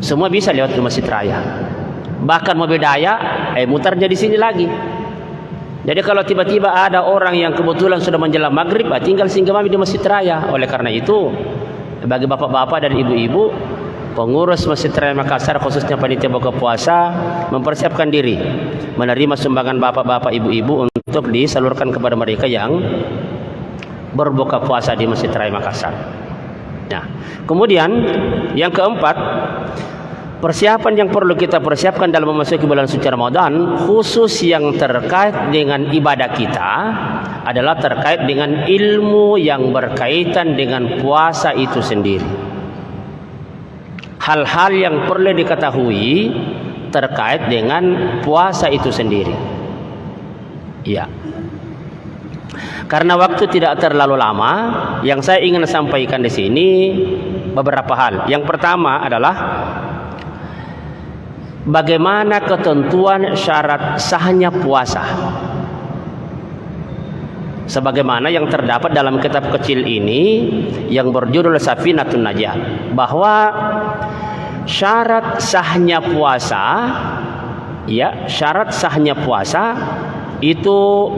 semua bisa lewat ke Masjid Raya. Bahkan mobil daya mutarnya di sini lagi. Jadi kalau tiba-tiba ada orang yang kebetulan sudah menjelang maghrib, tinggal singgah mampir di Masjid Raya. Oleh karena itu, bagi bapak-bapak dan ibu-ibu, pengurus Masjid Raya Makassar khususnya panitia buka puasa mempersiapkan diri menerima sumbangan bapak-bapak ibu-ibu untuk disalurkan kepada mereka yang berbuka puasa di Masjid Raya Makassar. Nah, kemudian yang keempat, persiapan yang perlu kita persiapkan dalam memasuki bulan suci Ramadan, khusus yang terkait dengan ibadah kita, adalah terkait dengan ilmu yang berkaitan dengan puasa itu sendiri. Hal-hal yang perlu diketahui terkait dengan puasa itu sendiri. Ya. Karena waktu tidak terlalu lama, yang saya ingin sampaikan di sini beberapa hal. Yang pertama adalah bagaimana ketentuan syarat sahnya puasa. Sebagaimana yang terdapat dalam kitab kecil ini yang berjudul Safinatun Najah, bahwa syarat sahnya puasa, ya, syarat sahnya puasa itu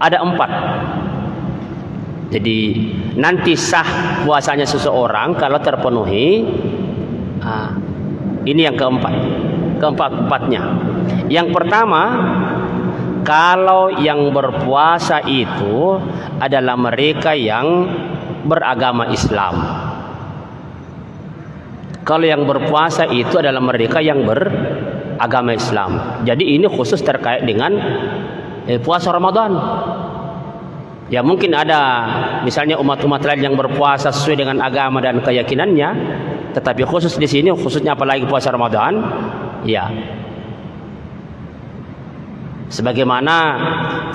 ada 4. Jadi nanti sah puasanya seseorang kalau terpenuhi. Ini yang keempatnya. Yang pertama, kalau yang berpuasa itu adalah mereka yang beragama Islam. Kalau yang berpuasa itu adalah mereka yang beragama Islam. Jadi ini khusus terkait dengan puasa Ramadan. Ya, mungkin ada misalnya umat-umat lain yang berpuasa sesuai dengan agama dan keyakinannya, tetapi khusus di sini, khususnya apalagi puasa Ramadan, ya. Sebagaimana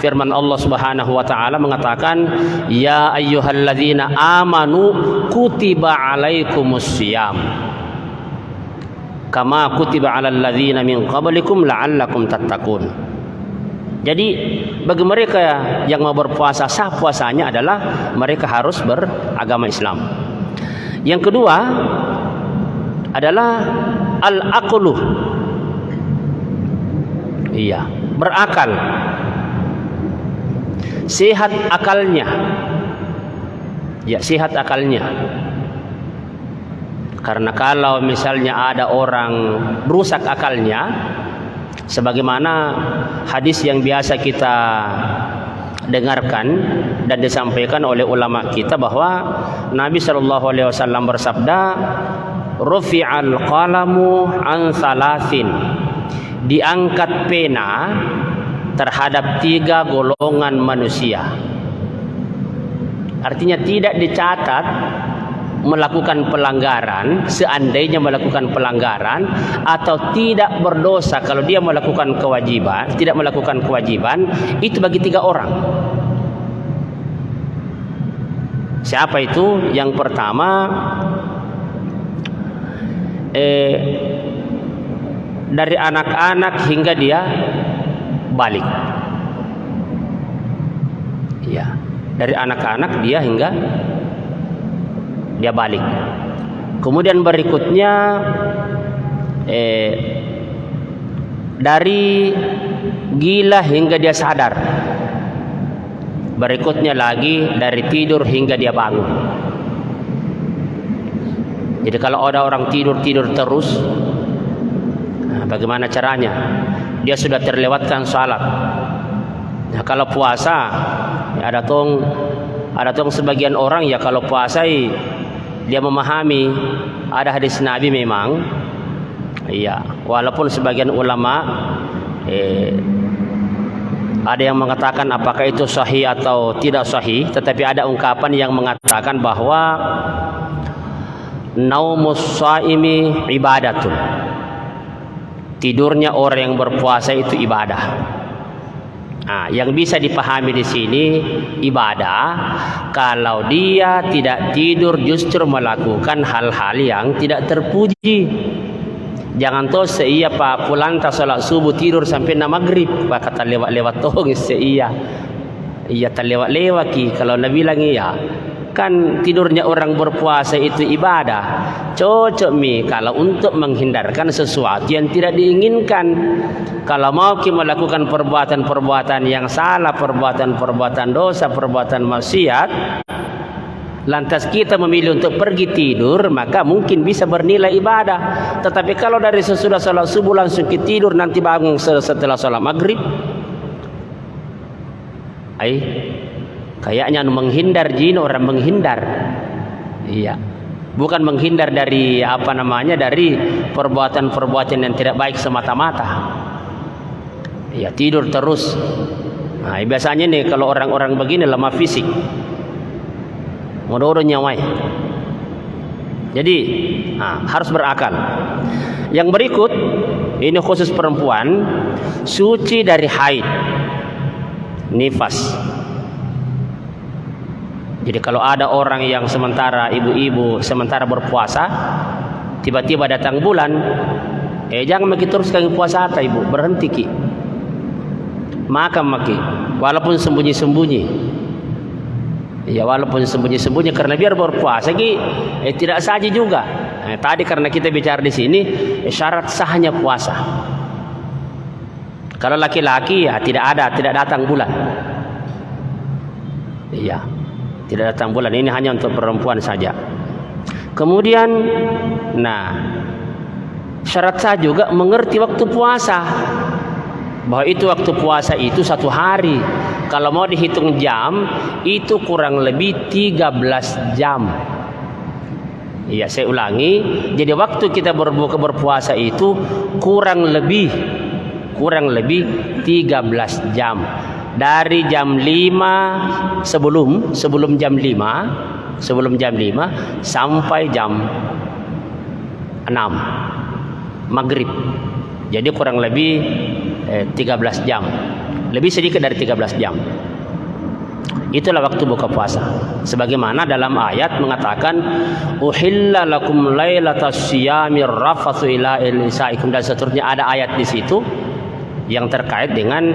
firman Allah Subhanahu wa taala mengatakan, ya ayyuhalladzina amanu kutiba alaikumussyiyam kama kutiba alal ladzina min qablikum la'allakum tattaqun. Jadi bagi mereka yang mau berpuasa, sah puasanya adalah mereka harus beragama Islam. Yang kedua adalah al-aqlu. Iya, berakal. Sehat akalnya. Ya, sehat akalnya. Karena kalau misalnya ada orang rusak akalnya, sebagaimana hadis yang biasa kita dengarkan dan disampaikan oleh ulama kita, bahwa Nabi SAW bersabda, rufi'al qalamu an thalathin, diangkat pena terhadap 3 golongan manusia. Artinya tidak dicatat melakukan pelanggaran, seandainya melakukan pelanggaran, atau tidak berdosa kalau dia melakukan kewajiban, tidak melakukan kewajiban, itu bagi 3 orang. Siapa itu? Yang pertama, dari anak-anak hingga dia balik. Ya, dari anak-anak dia hingga dia balik. Kemudian berikutnya dari gila hingga dia sadar. Berikutnya lagi dari tidur hingga dia bangun. Jadi kalau ada orang tidur terus, bagaimana caranya? Dia sudah terlewatkan salat. Nah, kalau puasa, ada tong sebagian orang ya kalau puasa dia memahami, ada hadis Nabi memang, iya, walaupun sebagian ulama ada yang mengatakan apakah itu sahih atau tidak sahih, tetapi ada ungkapan yang mengatakan bahwa naumus shaimi ibadatun, tidurnya orang yang berpuasa itu ibadah. Nah, yang bisa dipahami di sini ibadah kalau dia tidak tidur justru melakukan hal-hal yang tidak terpuji. Jangan tahu seia pak pulanta salat subuh tidur sampai na maghrib, pak kata lewat tong seia. Iya terlewat ki kalau Nabi bilang iya. Kan tidurnya orang berpuasa itu ibadah. Cocok kalau untuk menghindarkan sesuatu yang tidak diinginkan. Kalau mau kita melakukan perbuatan-perbuatan yang salah, perbuatan-perbuatan dosa, perbuatan maksiat, lantas kita memilih untuk pergi tidur, maka mungkin bisa bernilai ibadah. Tetapi kalau dari sesudah salat subuh langsung kita tidur, nanti bangun setelah salat maghrib, kayaknya menghindar jin, orang menghindar. Iya. bukan menghindar dari dari perbuatan-perbuatan yang tidak baik semata-mata. Ya, tidur terus. Nah, biasanya nih kalau orang-orang begini lemah fisik, mudah-mudahan nyawai. Jadi harus berakal. Yang berikut ini khusus perempuan, suci dari haid, nifas. Jadi kalau ada orang yang sementara ibu-ibu sementara berpuasa, tiba-tiba datang bulan, jangan maki teruskan puasa ata ibu, berhenti ki. Maka maki, walaupun sembunyi-sembunyi. Ya walaupun sembunyi-sembunyi karena biar berpuasa ki tidak saja juga. Tadi karena kita bicara di sini syarat sahnya puasa. Kalau laki-laki ya tidak datang bulan. Iya, tidak datang bulan. Ini hanya untuk perempuan saja. Kemudian, syarat sah juga mengerti waktu puasa. Bahwa itu waktu puasa itu 1 hari. Kalau mau dihitung jam, itu kurang lebih 13 jam. Iya, saya ulangi. Jadi waktu kita berpuasa itu kurang lebih 13 jam. Dari jam 5 sebelum jam 5 sampai jam 6 maghrib. Jadi kurang lebih 13 jam. Lebih sedikit dari 13 jam. Itulah waktu buka puasa. Sebagaimana dalam ayat mengatakan uhilla lakum lailatas siyamir rafatsu ila nisaikum, dan seterusnya. Ada ayat di situ yang terkait dengan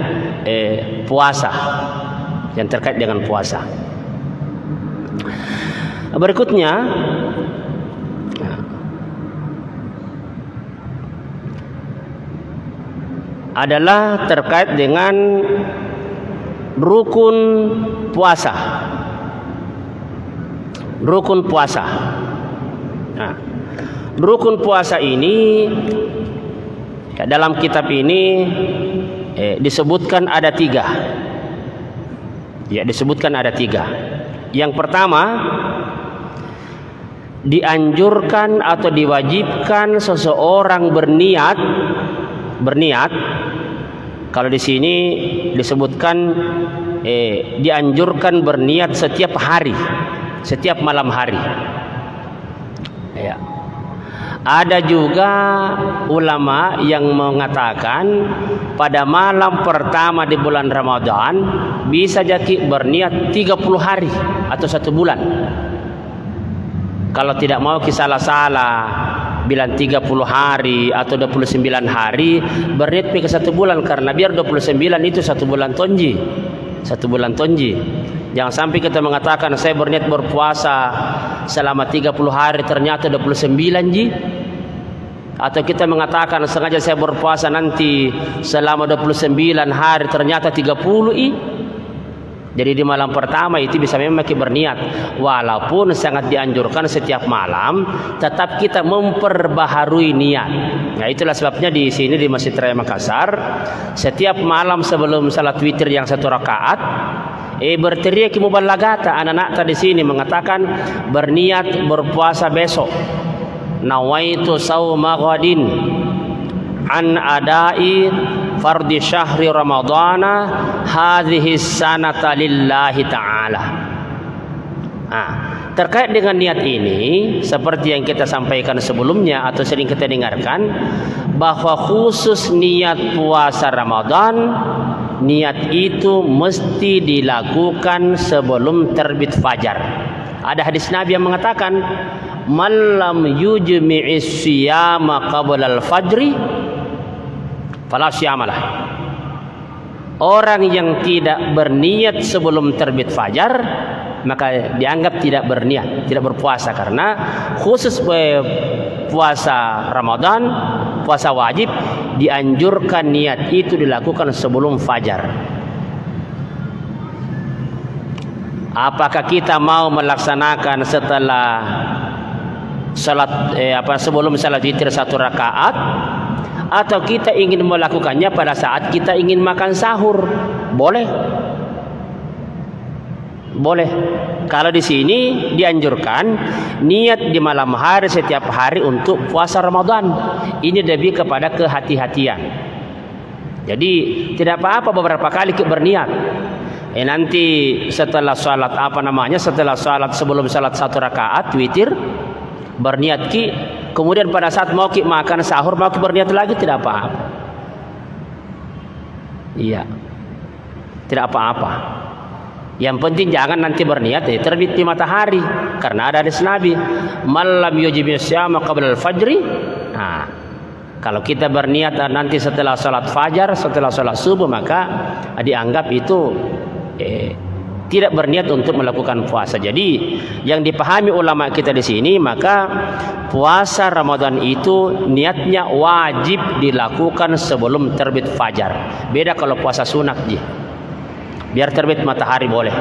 puasa. Yang terkait dengan puasa. Berikutnya adalah terkait dengan rukun puasa. Rukun puasa. Rukun puasa ini dalam kitab ini disebutkan ada 3. Ya, disebutkan ada 3. Yang pertama, dianjurkan atau diwajibkan seseorang berniat. Kalau di sini disebutkan dianjurkan berniat setiap hari, setiap malam hari. Ya. Ada juga ulama yang mengatakan pada malam pertama di bulan Ramadan bisa jadi berniat 30 hari atau 1 bulan. Kalau tidak mau salah-salah bilang 30 hari atau 29 hari, berniat ke 1 bulan, karena biar 29 itu 1 bulan tonji. 1 bulan tonji. Jangan sampai kita mengatakan saya berniat berpuasa selama 30 hari ternyata 29 ji. Atau kita mengatakan sengaja saya berpuasa nanti selama 29 hari ternyata 30 i. Jadi di malam pertama itu bisa memang berniat, walaupun sangat dianjurkan setiap malam, tetap kita memperbaharui niat. Nah, itulah sebabnya di sini di Masjid Raya Makassar, setiap malam sebelum salat witir yang 1 rakaat, berteriak mubalagata, anak-anak tadi sini mengatakan berniat berpuasa besok. Nawaitu sauma ghadin an adai fardi syahri ramadana hadhihi sanata lillahi ta'ala. Terkait dengan niat ini, seperti yang kita sampaikan sebelumnya atau sering kita dengarkan, bahwa khusus niat puasa Ramadan, niat itu mesti dilakukan sebelum terbit fajar. Ada hadis Nabi yang mengatakan man lam yujmi'is siyama qabla al-fajri fala siyamalah. Orang yang tidak berniat sebelum terbit fajar maka dianggap tidak berniat, tidak berpuasa, karena khusus puasa Ramadan, puasa wajib, dianjurkan niat itu dilakukan sebelum fajar. Apakah kita mau melaksanakan setelah salat sebelum salat witir 1 rakaat, atau kita ingin melakukannya pada saat kita ingin makan sahur? Boleh. Boleh. Kalau di sini dianjurkan niat di malam hari setiap hari untuk puasa Ramadan. Ini lebih kepada kehati-hatian. Jadi tidak apa-apa beberapa kali berniat. Nanti setelah salat setelah salat sebelum salat 1 rakaat witir berniat kemudian pada saat mau makan sahur mau berniat lagi, tidak apa-apa. Iya. Tidak apa-apa. Yang penting jangan nanti berniat terbit di matahari, karena ada hadis Nabi, "Malam yujibu syama qabla al-fajri." Nah, kalau kita berniat nanti setelah salat fajar, setelah salat subuh, maka dianggap itu tidak berniat untuk melakukan puasa. Jadi yang dipahami ulama kita di sini, maka puasa Ramadan itu niatnya wajib dilakukan sebelum terbit fajar. Beda kalau puasa sunat biar terbit matahari boleh.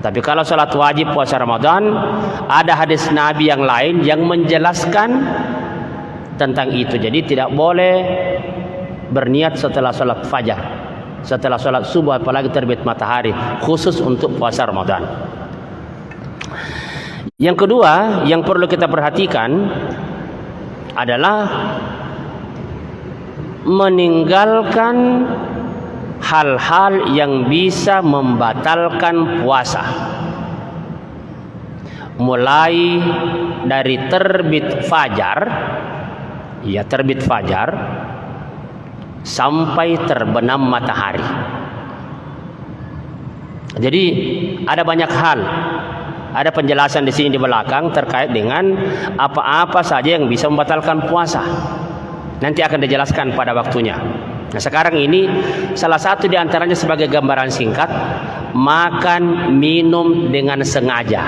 Tapi kalau salat wajib puasa Ramadan, ada hadis Nabi yang lain yang menjelaskan tentang itu. Jadi tidak boleh berniat setelah salat fajar, setelah salat subuh, apalagi terbit matahari, khusus untuk puasa Ramadan. Yang kedua yang perlu kita perhatikan adalah meninggalkan hal-hal yang bisa membatalkan puasa, mulai dari terbit fajar, terbit fajar sampai terbenam matahari. Jadi ada banyak hal, ada penjelasan di sini di belakang terkait dengan apa-apa saja yang bisa membatalkan puasa. Nanti akan dijelaskan pada waktunya. Nah, sekarang ini salah satu di antaranya sebagai gambaran singkat, makan minum dengan sengaja.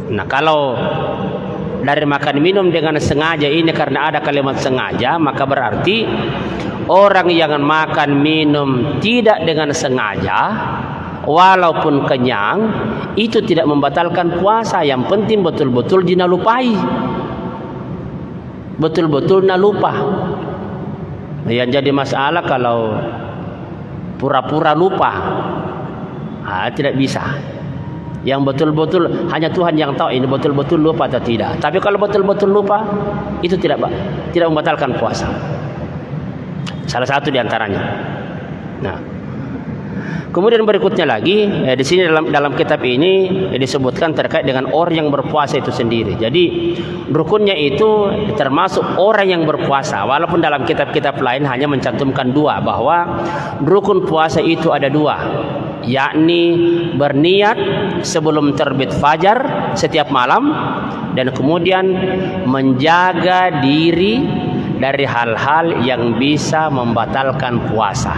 Nah, kalau dari makan minum dengan sengaja ini karena ada kalimat sengaja, maka berarti orang yang makan minum tidak dengan sengaja walaupun kenyang itu tidak membatalkan puasa. Yang penting betul-betul dina lupai, betul-betul nak lupa. Yang jadi masalah kalau pura-pura lupa, tidak bisa. Yang betul-betul hanya Tuhan yang tahu ini betul-betul lupa atau tidak. Tapi kalau betul-betul lupa, itu tidak membatalkan puasa. Salah satu di antaranya. Nah, kemudian berikutnya lagi, di sini dalam kitab ini disebutkan terkait dengan orang yang berpuasa itu sendiri. Jadi rukunnya itu termasuk orang yang berpuasa. Walaupun dalam kitab-kitab lain hanya mencantumkan 2, bahwa rukun puasa itu ada 2, yakni berniat sebelum terbit fajar setiap malam, dan kemudian menjaga diri dari hal-hal yang bisa membatalkan puasa.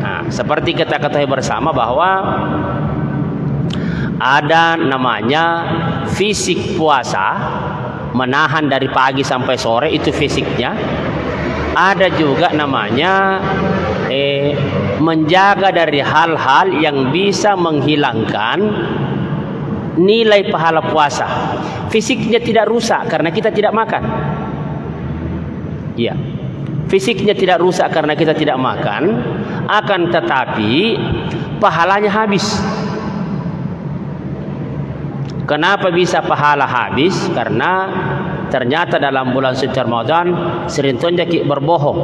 Nah, seperti kita ketahui bersama bahwa ada namanya fisik puasa, menahan dari pagi sampai sore, itu fisiknya. Ada juga namanya menjaga dari hal-hal yang bisa menghilangkan nilai pahala puasa. Fisiknya tidak rusak karena kita tidak makan. Iya. Fisiknya tidak rusak karena kita tidak makan, akan tetapi pahalanya habis. Kenapa bisa pahala habis? Karena ternyata dalam bulan suci Ramadan serintonnya berbohong.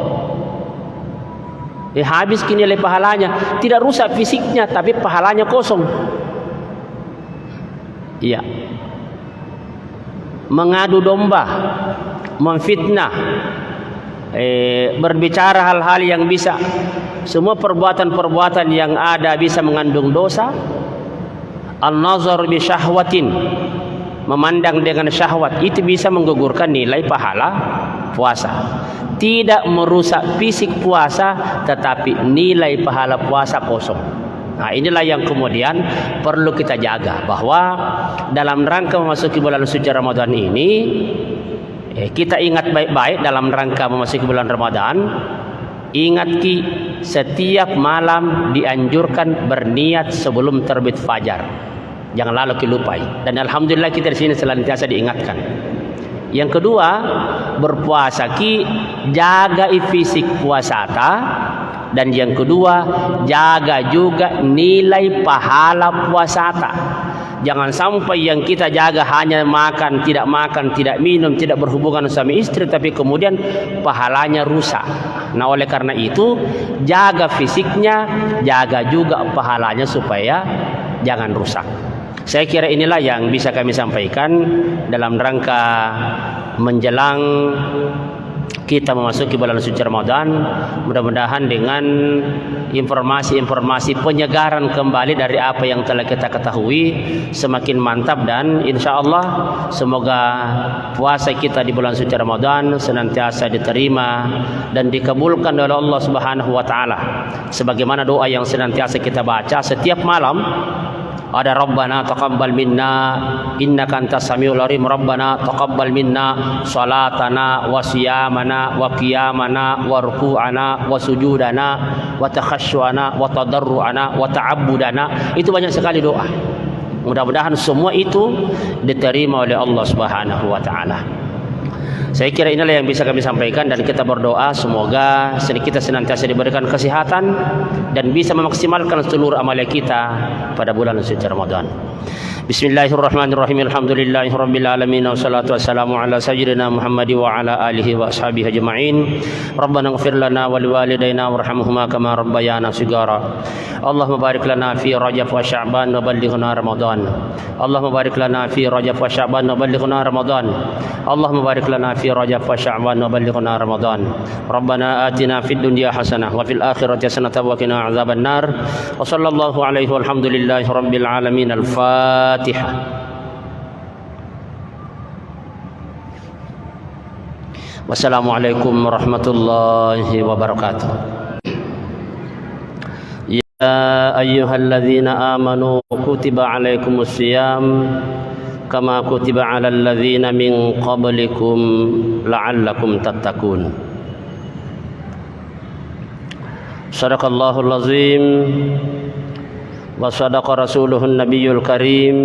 Habis kini nilai pahalanya, tidak rusak fisiknya tapi pahalanya kosong. Iya. Mengadu domba, memfitnah, berbicara hal-hal yang bisa, semua perbuatan-perbuatan yang ada bisa mengandung dosa. An-nazar bi syahwatin, memandang dengan syahwat, itu bisa menggugurkan nilai pahala puasa. Tidak merusak fisik puasa, tetapi nilai pahala puasa kosong. Nah, inilah yang kemudian perlu kita jaga, bahwa dalam rangka memasuki bulan suci Ramadan ini, kita ingat baik-baik dalam rangka memasuki bulan Ramadan. Ingat setiap malam dianjurkan berniat sebelum terbit fajar. Jangan lalu lupai. Dan alhamdulillah kita di sini senantiasa diingatkan. Yang kedua, berpuasa jaga fisik puasa Dan yang kedua, jaga juga nilai pahala puasata. Jangan sampai yang kita jaga hanya makan, tidak minum, tidak berhubungan suami istri, tapi kemudian pahalanya rusak. Nah, oleh karena itu, jaga fisiknya, jaga juga pahalanya supaya jangan rusak. Saya kira inilah yang bisa kami sampaikan dalam rangka menjelang kita memasuki bulan suci Ramadan. Mudah-mudahan dengan informasi-informasi penyegaran kembali dari apa yang telah kita ketahui semakin mantap, dan insya Allah semoga puasa kita di bulan suci Ramadan senantiasa diterima dan dikabulkan oleh Allah Subhanahu wa taala. Sebagaimana doa yang senantiasa kita baca setiap malam, ada Rabbana taqabbal minna innaka antas samiul alim, Rabbana taqabbal minna salatana wa siyamana wa qiyamana wa ruku'ana wa sujudana wa takhasyu'ana wa tadarru'ana wa ta'abbudana. Itu banyak sekali doa. Mudah-mudahan semua itu diterima oleh Allah Subhanahu wa taala. Saya kira inilah yang bisa kami sampaikan, dan kita berdoa semoga kita senantiasa diberikan kesehatan dan bisa memaksimalkan seluruh amalan kita pada bulan suci Ramadan. Bismillahirrahmanirrahim. Alhamdulillahirabbil alamin, wassalatu wassalamu ala sayyidina Muhammad wa ala alihi wa ashabihi ajma'in. Rabbana ighfir lana wa liwalidayna warhamhuma kama rabbayana shighara. Allahumma barik lana fi Rajab wa Sya'ban wa ballighna Ramadan. Allahumma barik lana fi Rajab wa Sya'ban wa ballighna Ramadan. Allahumma barik lana fi Rajab wa Sya'ban wa ballighna Ramadan. Rabbana atina fid dunya hasanah wa fil akhirati hasanah wa qina adzabannar. Wa sallallahu alaihi walhamdulillahi rabbil alamin. Al-Fatihah. Wassalamualaikum warahmatullahi wabarakatuh. Ya ayyuhalladzina amanu kutiba alaikumus syiyam kama kutiba alal ladzina min qablikum la'allakum tattaqun. Shadaqallahul azim wa sadaqa rasuluhun nabiyyul karim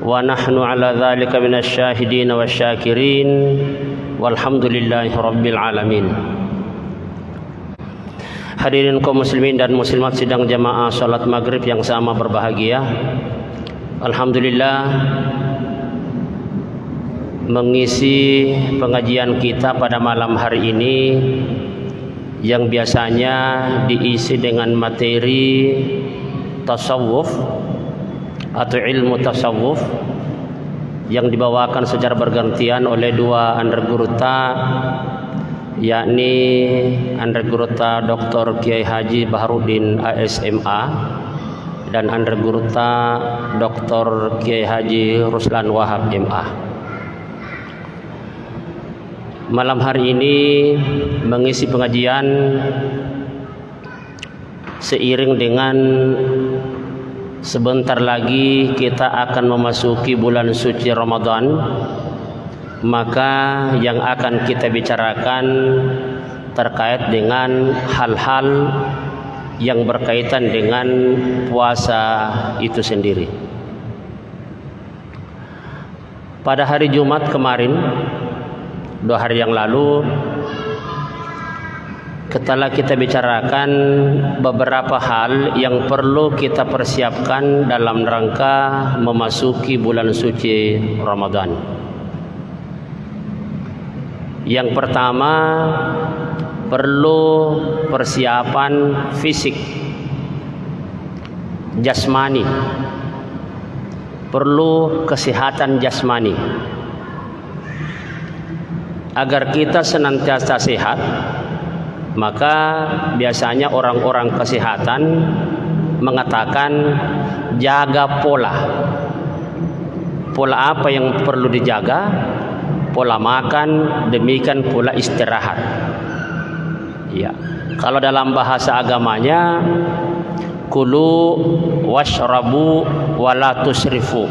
wa nahnu ala dzalika minasy syahidin wasyakirin walhamdulillahi rabbil alamin. Hadirin kaum muslimin dan muslimat sidang jamaah salat maghrib yang sama berbahagia. Alhamdulillah, mengisi pengajian kita pada malam hari ini yang biasanya diisi dengan materi tasawuf atau ilmu tasawuf yang dibawakan secara bergantian oleh dua undergurta, yakni undergurta Dr. Kiai Haji Baharudin ASMA dan undergurta Dr. Kiai Haji Ruslan Wahab MA. Malam hari ini mengisi pengajian seiring dengan sebentar lagi kita akan memasuki bulan suci Ramadan. Maka yang akan kita bicarakan terkait dengan hal-hal yang berkaitan dengan puasa itu sendiri. Pada hari Jumat kemarin, 2 hari yang lalu, setelah kita bicarakan beberapa hal yang perlu kita persiapkan dalam rangka memasuki bulan suci Ramadan. Yang pertama, perlu persiapan fisik, jasmani, perlu kesehatan jasmani. Agar kita senantiasa sehat, maka biasanya orang-orang kesehatan mengatakan jaga pola. Pola apa yang perlu dijaga? Pola makan, demikian pula istirahat. Ya, kalau dalam bahasa agamanya, kulu washrabu wala tusrifu.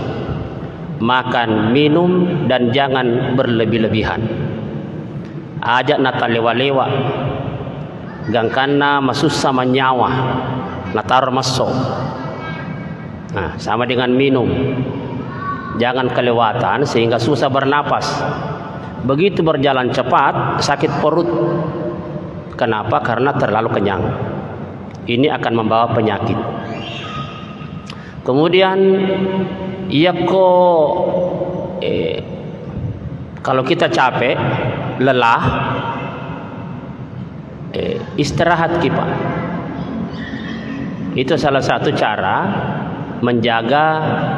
Makan, minum dan jangan berlebih-lebihan. Ajak nata lewa-lewa. Gangkana masussa manyawa. Natar masuk. Nah, sama dengan minum. Jangan kelewatan sehingga susah bernapas. Begitu berjalan cepat, sakit perut. Kenapa? Karena terlalu kenyang. Ini akan membawa penyakit. Kemudian kalau kita capek, lelah, istirahat kita. Itu salah satu cara menjaga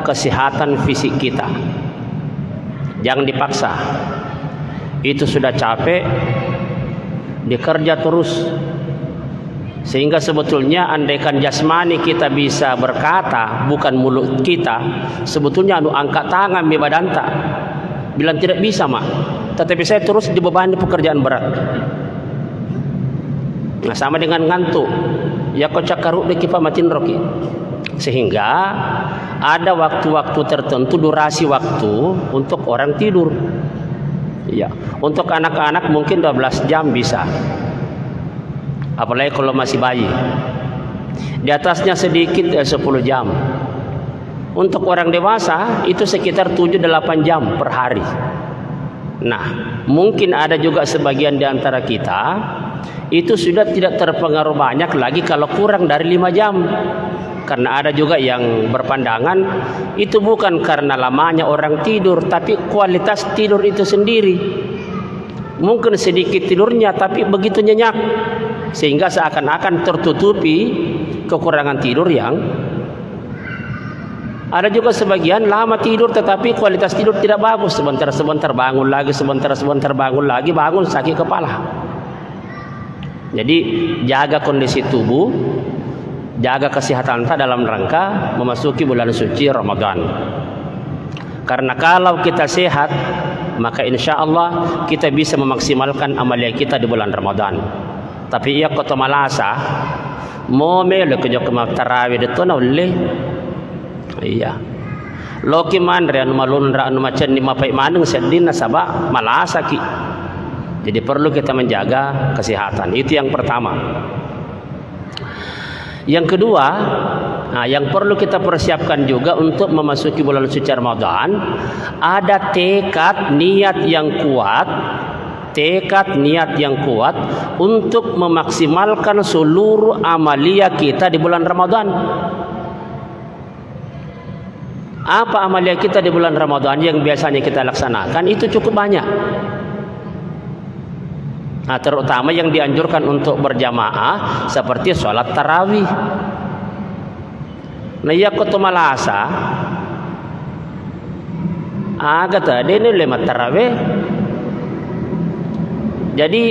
kesehatan fisik kita. Jangan dipaksa. Itu sudah capek, dikerja terus. Sehingga sebetulnya andaikan jasmani kita bisa berkata, bukan mulut kita, sebetulnya angkat tangan di badanta. Bilang tidak bisa, mak. Tetapi saya terus dibebani pekerjaan berat. Nah, sama dengan ngantuk. Ya kocak karuk de kipa matin roki. Sehingga ada waktu-waktu tertentu, durasi waktu untuk orang tidur. Ya, untuk anak-anak mungkin 12 jam bisa. Apalagi kalau masih bayi. Di atasnya sedikit 10 jam. Untuk orang dewasa itu sekitar 7-8 jam per hari. Nah, mungkin ada juga sebagian di antara kita itu sudah tidak terpengaruh banyak lagi kalau kurang dari 5 jam. Karena ada juga yang berpandangan itu bukan karena lamanya orang tidur, tapi kualitas tidur itu sendiri. Mungkin sedikit tidurnya tapi begitu nyenyak, sehingga seakan-akan tertutupi kekurangan tidur yang ada. Juga sebagian lama tidur tetapi kualitas tidur tidak bagus, sebentar-sebentar bangun lagi, sebentar-sebentar bangun lagi, bangun sakit kepala. Jadi jaga kondisi tubuh, jaga kesehatan kita dalam rangka memasuki bulan suci Ramadan. Karena kalau kita sehat, maka insya Allah kita bisa memaksimalkan amalia kita di bulan Ramadan. Tapi ia kota malasa, mau melo kerja kemak tarawih itu na uleh. Iya. Loki mandre anu malunra anu macan ni mapai manung sedin nasaba malasa ki. Jadi perlu kita menjaga kesehatan. Itu yang pertama. Yang kedua, yang perlu kita persiapkan juga untuk memasuki bulan suci Ramadan, ada tekad niat yang kuat untuk memaksimalkan seluruh amalia kita di bulan Ramadan. Apa amalia kita di bulan Ramadan yang biasanya kita laksanakan? Itu cukup banyak. Nah, terutama yang dianjurkan untuk berjamaah seperti sholat tarawih. Nah, ya kota malasa agak tadi ini lemat tarawih. Jadi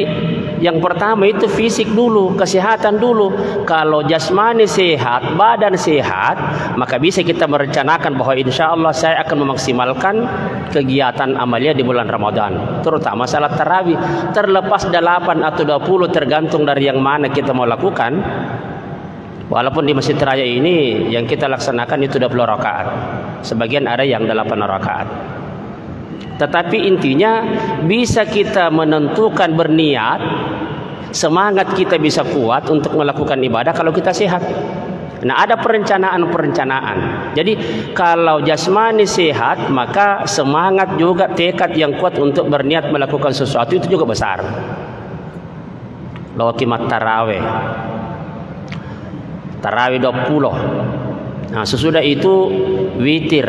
yang pertama itu fisik dulu, kesehatan dulu. Kalau jasmani sehat, badan sehat, maka bisa kita merencanakan bahwa insya Allah saya akan memaksimalkan kegiatan amalia di bulan Ramadan, terutama salat tarawih. Terlepas 8 atau 20 tergantung dari yang mana kita mau lakukan. Walaupun di Masjid Raya ini yang kita laksanakan itu 20 rakaat, sebagian ada yang 8 rakaat. Tetapi intinya bisa kita menentukan berniat, semangat kita bisa kuat untuk melakukan ibadah kalau kita sehat. Nah, ada perencanaan. Jadi kalau jasmani sehat, maka semangat juga, tekad yang kuat untuk berniat melakukan sesuatu itu juga besar. Lawa kimat tarawih 20. Nah, sesudah itu witir.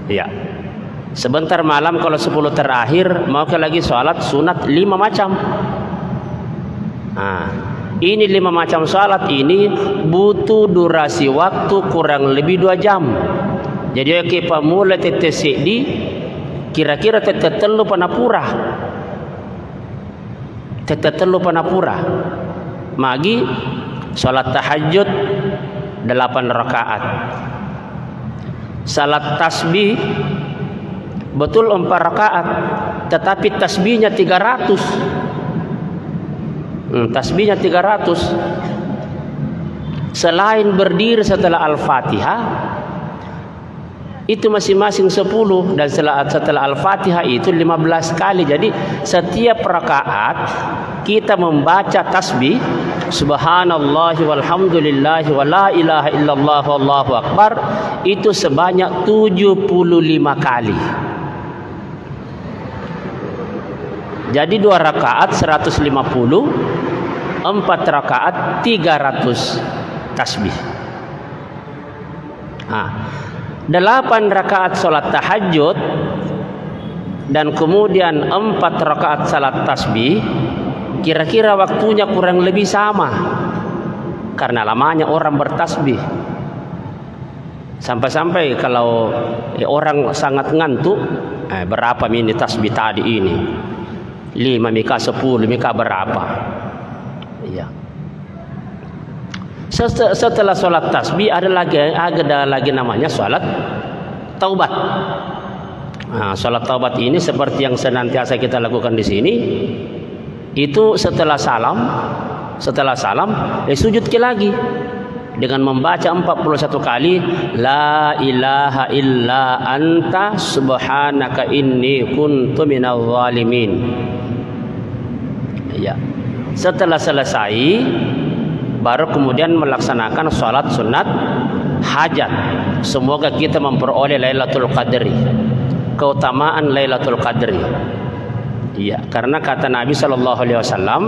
Ya. Sebentar malam kalau 10 terakhir mau ke lagi sholat sunat 5 macam. Nah, ini 5 macam sholat ini butuh durasi waktu kurang lebih 2 jam. Jadi kita mulai tetesik di kira-kira tetetelu panapura. Magi sholat tahajud 8 rakaat. Salat tasbih betul 4 rakaat, tetapi tasbihnya 300. Tasbihnya 300. Selain berdiri setelah Al-Fatihah, itu masing-masing 10, dan setelah Al-Fatihah itu 15 kali. Jadi setiap rakaat kita membaca tasbih subhanallahi walhamdulillahi wa la ilaha illallah wallahu akbar itu sebanyak 75 kali. Jadi 2 rakaat 150, 4 rakaat 300 tasbih. 8 rakaat sholat tahajud dan kemudian 4 rakaat salat tasbih, kira-kira waktunya kurang lebih sama karena lamanya orang bertasbih. Sampai-sampai kalau orang sangat ngantuk, berapa minit tasbih tadi ini? 5 mika 10 mika berapa? Iya. Setelah sholat tasbih ada lagi namanya sholat taubat. Sholat taubat ini seperti yang senantiasa kita lakukan di sini. Itu setelah salam sujud lagi dengan membaca 41 kali la ilaha illa anta subhanaka inni kuntu minadh dhalimin. Ya. Setelah selesai baru kemudian melaksanakan sholat sunat hajat. Semoga kita memperoleh Lailatul Qadri, keutamaan Lailatul Qadri. Iya, karena kata Nabi Shallallahu Alaihi Wasallam,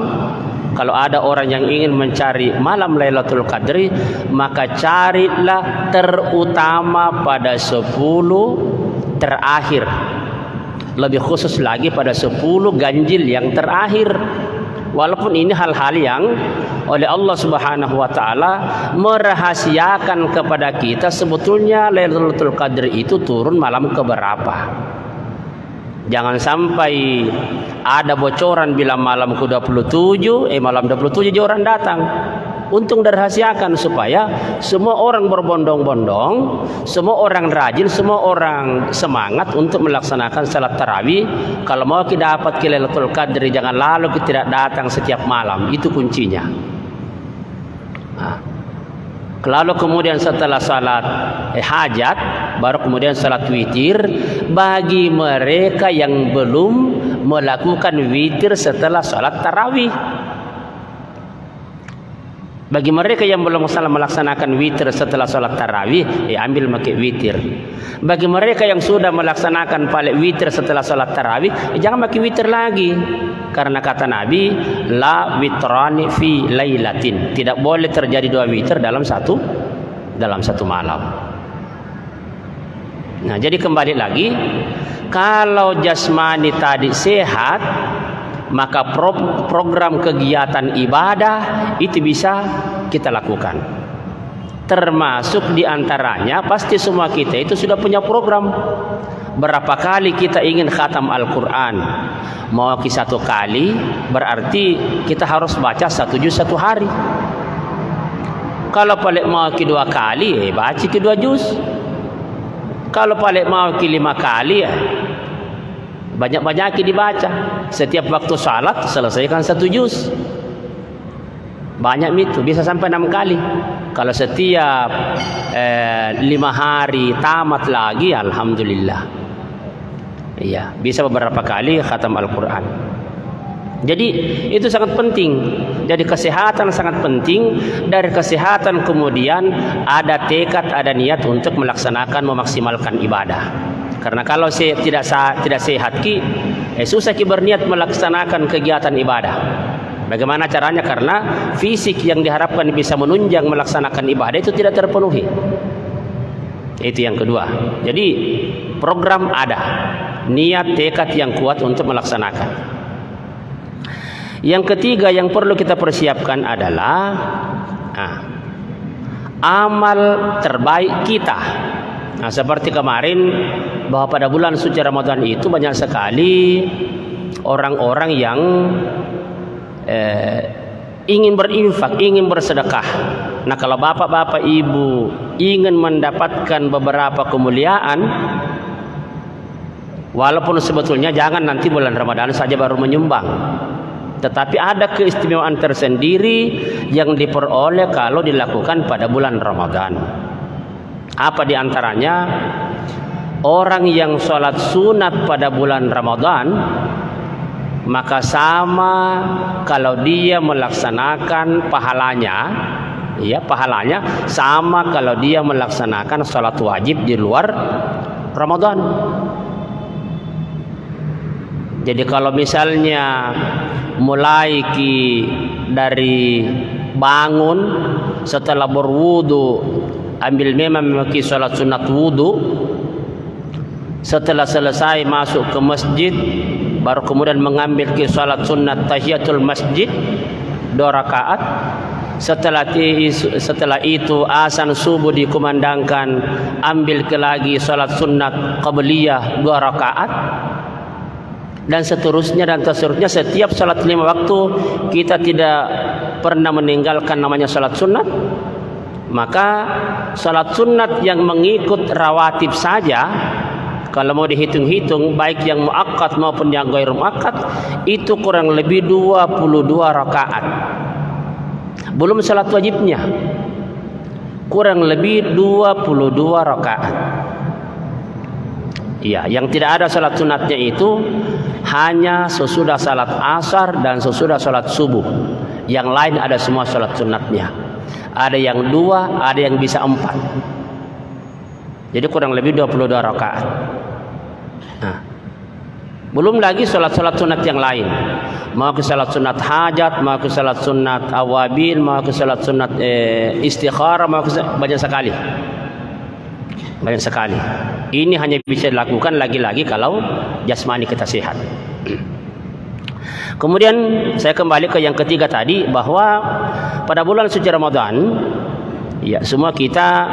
kalau ada orang yang ingin mencari malam Lailatul Qadri, maka carilah terutama pada 10 terakhir. Lebih khusus lagi pada 10 ganjil yang terakhir. Walaupun ini hal-hal yang oleh Allah Subhanahu wa taala merahasiakan kepada kita, sebetulnya Lailatul Qadri itu turun malam keberapa. Jangan sampai ada bocoran bilang malam ke-27, malam 27 orang datang. Untung dirahasiakan supaya semua orang berbondong-bondong, semua orang rajin, semua orang semangat untuk melaksanakan salat tarawih. Kalau mau kita dapat Lailatul Qadri, jangan lalu kita tidak datang setiap malam. Itu kuncinya. Lalu kemudian setelah salat hajat, baru kemudian salat witir. Bagi mereka yang belum melakukan witir setelah salat tarawih, bagi mereka yang belum melaksanakan witir setelah salat tarawih, ambil pakai witir. Bagi mereka yang sudah melaksanakan witir setelah salat tarawih, jangan pakai witir lagi. Karena kata Nabi, la witrani fi lailatin. Tidak boleh terjadi 2 witir dalam satu malam. Nah, jadi kembali lagi, kalau jasmani tadi sehat, maka program kegiatan ibadah itu bisa kita lakukan. Termasuk diantaranya pasti semua kita itu sudah punya program. Berapa kali kita ingin khatam Al-Quran? Mau ke 1 kali, berarti kita harus baca 1 juz 1 hari. Kalau paling mau ke 2 kali, baca ke 2 juz. Kalau paling mau ke 5 kali, banyak-banyak dibaca. Setiap waktu salat selesaikan 1 juz. Banyak itu, bisa sampai 6 kali. Kalau setiap 5 hari tamat lagi, alhamdulillah. Iya, bisa beberapa kali khatam Al-Quran. Jadi itu sangat penting. Jadi kesehatan sangat penting. Dari kesehatan kemudian ada tekad, ada niat untuk melaksanakan, memaksimalkan ibadah. Karena kalau tidak sehat susah berniat melaksanakan kegiatan ibadah. Bagaimana caranya? Karena fisik yang diharapkan bisa menunjang melaksanakan ibadah itu tidak terpenuhi. Itu yang kedua. Jadi program ada, niat tekad yang kuat untuk melaksanakan. Yang ketiga yang perlu kita persiapkan adalah amal terbaik kita. Nah, seperti kemarin bahwa pada bulan suci Ramadan itu banyak sekali orang-orang yang ingin berinfak, ingin bersedekah. Nah, kalau bapak-bapak ibu ingin mendapatkan beberapa kemuliaan, walaupun sebetulnya jangan nanti bulan Ramadan saja baru menyumbang, tetapi ada keistimewaan tersendiri yang diperoleh kalau dilakukan pada bulan Ramadan. Apa diantaranya? Orang yang sholat sunat pada bulan Ramadan, maka sama kalau dia melaksanakan pahalanya sama kalau dia melaksanakan sholat wajib di luar Ramadan. Jadi kalau misalnya mulai dari bangun setelah berwudu, ambil memang salat sunat wudu, setelah selesai masuk ke masjid, baru kemudian mengambil salat sunat tahiyatul masjid 2 rakaat. Setelah itu azan subuh dikumandangkan, ambil lagi salat sunat qabliyah 2 rakaat, dan seterusnya. Setiap salat 5 waktu kita tidak pernah meninggalkan namanya salat sunat. Maka salat sunat yang mengikut rawatib saja, kalau mau dihitung-hitung, baik yang muakkad maupun yang ghair muakkad, itu kurang lebih 22 rakaat. Belum salat wajibnya, kurang lebih 22 rakaat. Iya, yang tidak ada salat sunatnya itu hanya sesudah salat asar dan sesudah salat subuh. Yang lain ada semua salat sunatnya. Ada yang 2, ada yang bisa 4. Jadi kurang lebih 22 rakaat. Nah, belum lagi salat-salat sunat yang lain. Mau ke salat sunat hajat, mau ke salat sunat awabil, mau ke salat sunat istikharah, mau ke banyak sekali. Banyak sekali. Ini hanya bisa dilakukan lagi-lagi kalau jasmani kita sehat. Kemudian saya kembali ke yang ketiga tadi, bahwa pada bulan suci Ramadan, ya semua kita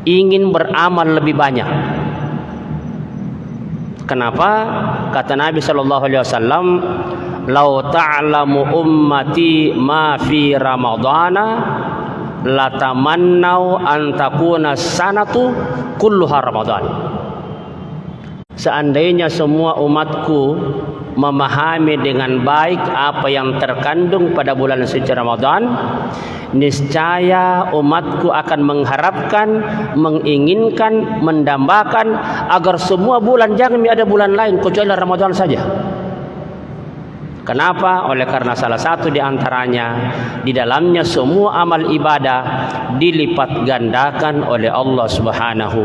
ingin beramal lebih banyak. Kenapa? Kata Nabi sallallahu alaihi wasallam, "Lau ta'lamu ummati ma fi Ramadana latamannau an takuna sanatu kulluha Ramadan." Seandainya semua umatku memahami dengan baik apa yang terkandung pada bulan suci Ramadan, niscaya umatku akan mengharapkan, menginginkan, mendambakan agar semua bulan jangan ada bulan lain kecuali Ramadan saja. Kenapa? Oleh karena salah satu di antaranya, di dalamnya semua amal ibadah dilipat gandakan oleh Allah Subhanahu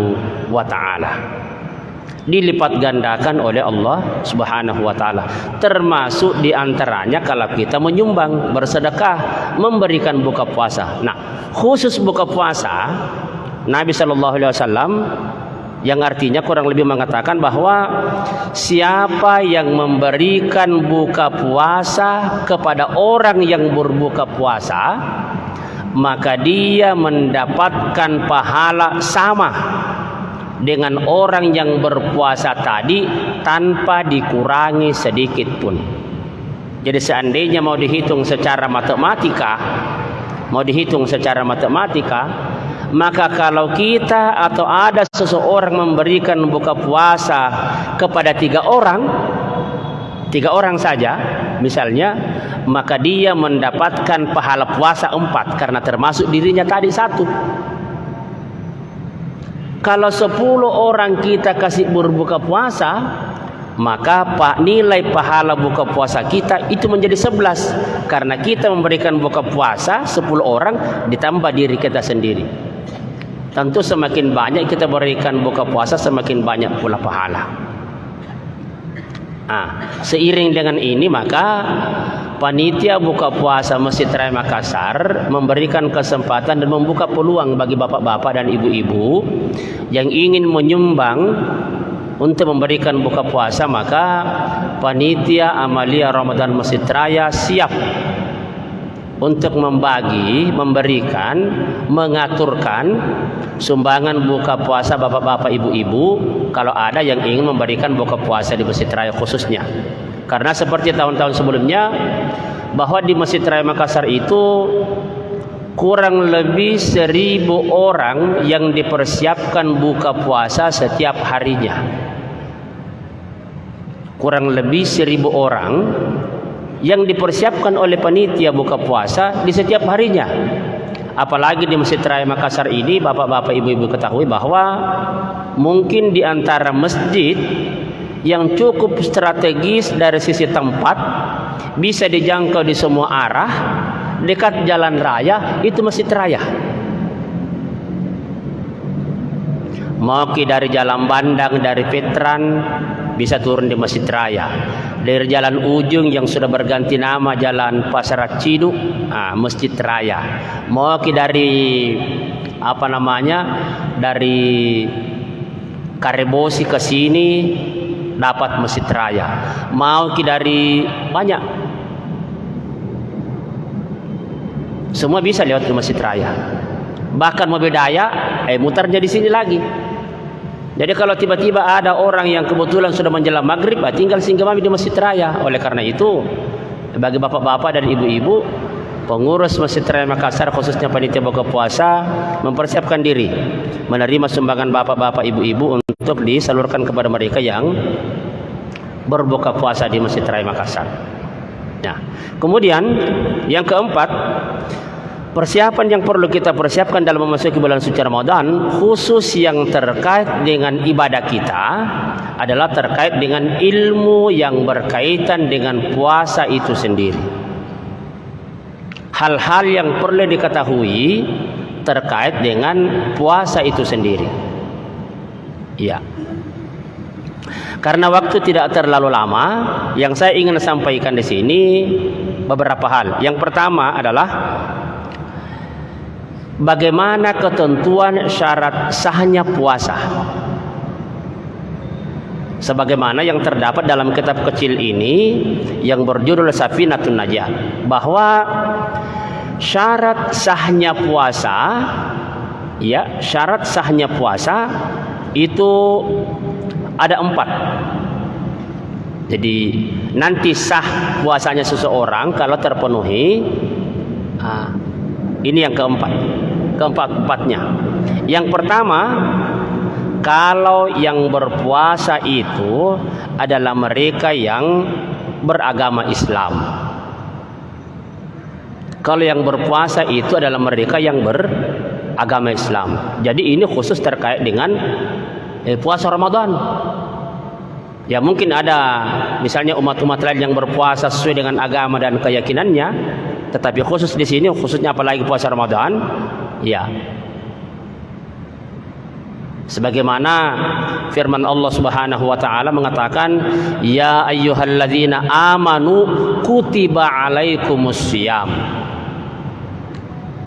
wa taala. Dilipat gandakan oleh Allah Subhanahu wa taala. Termasuk di antaranya kalau kita menyumbang, bersedekah, memberikan buka puasa. Nah, khusus buka puasa, Nabi sallallahu alaihi wasallam yang artinya kurang lebih mengatakan bahwa siapa yang memberikan buka puasa kepada orang yang berbuka puasa, maka dia mendapatkan pahala sama dengan orang yang berpuasa tadi tanpa dikurangi sedikit pun. Jadi seandainya mau dihitung secara matematika, maka kalau kita atau ada seseorang memberikan buka puasa kepada 3 orang saja misalnya, maka dia mendapatkan pahala puasa 4 karena termasuk dirinya tadi 1. Kalau 10 orang kita kasih berbuka puasa, maka nilai pahala buka puasa kita itu menjadi 11 karena kita memberikan buka puasa 10 orang ditambah diri kita sendiri. Tentu semakin banyak kita berikan buka puasa, semakin banyak pula pahala. Seiring dengan ini, maka panitia buka puasa Masjid Raya Makassar memberikan kesempatan dan membuka peluang bagi bapak-bapak dan ibu-ibu yang ingin menyumbang untuk memberikan buka puasa. Maka panitia Amalia Ramadan Masjid Raya siap untuk memberikan, mengaturkan sumbangan buka puasa bapak-bapak ibu-ibu kalau ada yang ingin memberikan buka puasa di Masjid Raya khususnya. Karena seperti tahun-tahun sebelumnya, bahwa di Masjid Raya Makassar itu kurang lebih 1.000 orang yang dipersiapkan buka puasa setiap harinya. Kurang lebih 1.000 orang yang dipersiapkan oleh panitia buka puasa di setiap harinya. Apalagi di Masjid Raya Makassar ini, bapak-bapak ibu-ibu ketahui bahwa mungkin di antara masjid yang cukup strategis dari sisi tempat, bisa dijangkau di semua arah, dekat jalan raya, itu Masjid Raya. Mau dari Jalan Bandang, dari Petran, bisa turun di Masjid Raya. Dari Jalan Ujung yang sudah berganti nama Jalan Pasar Ciduk, Masjid Raya. Mau dari dari Karebosi ke sini dapat Masjid Raya. Mau dari banyak, semua bisa lewat ke Masjid Raya. Bahkan mobil daya mutarnya di sini lagi. Jadi kalau tiba-tiba ada orang yang kebetulan sudah menjelang maghrib, tinggal singgah mampir di Masjid Raya. Oleh karena itu, bagi bapak-bapak dan ibu-ibu, pengurus Masjid Raya Makassar, khususnya panitia buka puasa, mempersiapkan diri menerima sumbangan bapak-bapak ibu-ibu untuk disalurkan kepada mereka yang berbuka puasa di Masjid Raya Makassar. Nah, kemudian yang keempat, persiapan yang perlu kita persiapkan dalam memasuki bulan suci Ramadan, khusus yang terkait dengan ibadah kita, adalah terkait dengan ilmu yang berkaitan dengan puasa itu sendiri. Hal-hal yang perlu diketahui terkait dengan puasa itu sendiri. Ya. Karena waktu tidak terlalu lama, yang saya ingin sampaikan di sini beberapa hal. Yang pertama adalah bagaimana ketentuan syarat sahnya puasa, sebagaimana yang terdapat dalam kitab kecil ini yang berjudul Safinatun Najah, bahwa syarat sahnya puasa, ya, syarat sahnya puasa itu ada 4. Jadi nanti sah puasanya seseorang kalau terpenuhi ini yang keempatnya. Yang pertama, kalau yang berpuasa itu adalah mereka yang beragama Islam. Kalau yang berpuasa itu adalah mereka yang beragama Islam. Jadi ini khusus terkait dengan puasa Ramadan. Ya mungkin ada misalnya umat-umat lain yang berpuasa sesuai dengan agama dan keyakinannya, tetapi khusus di sini, khususnya apalagi puasa Ramadan, ya. Sebagaimana firman Allah Subhanahu wa taala mengatakan, ya ayyuhalladzina amanu kutiba alaikumusiyam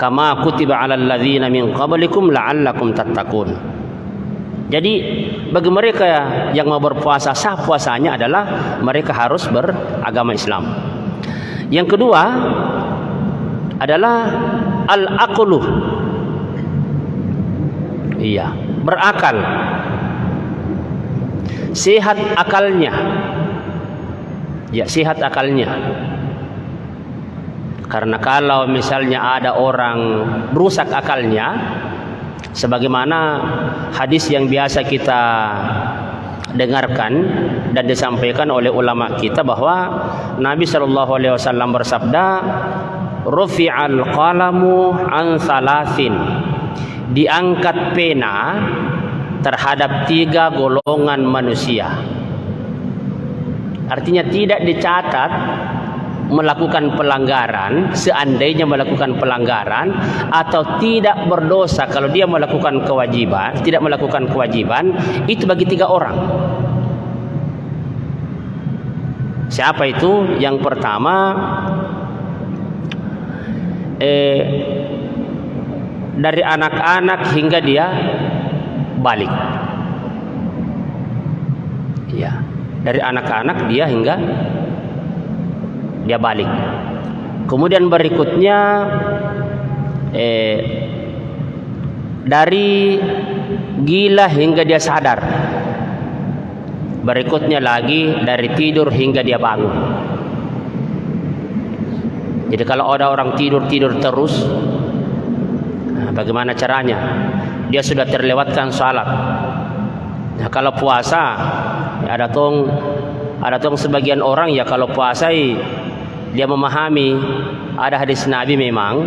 kama kutiba alal ladzina min qablikum la'allakum tattaqun. Jadi bagi mereka yang mau berpuasa, sah puasanya adalah mereka harus beragama Islam. Yang kedua adalah al-aqlu. Iya, berakal. Sehat akalnya. Ya, sehat akalnya. Karena kalau misalnya ada orang rusak akalnya, sebagaimana hadis yang biasa kita dengarkan dan disampaikan oleh ulama kita, bahwa Nabi Shallallahu Alaihi Wasallam bersabda, rufi'al qalamu an salasin, diangkat pena terhadap 3 golongan manusia. Artinya tidak dicatat melakukan pelanggaran, seandainya melakukan pelanggaran, atau tidak berdosa kalau dia melakukan kewajiban, tidak melakukan kewajiban, itu bagi 3 orang. Siapa itu? Yang pertama, dari anak-anak hingga dia balik. Ya, dari anak-anak dia hingga dia balik. Kemudian berikutnya dari gila hingga dia sadar. Berikutnya lagi dari tidur hingga dia bangun. Jadi kalau ada orang tidur terus, bagaimana caranya? Dia sudah terlewatkan salat. Nah, kalau puasa, ya ada tong sebagian orang ya kalau puasa dia memahami ada hadis Nabi memang,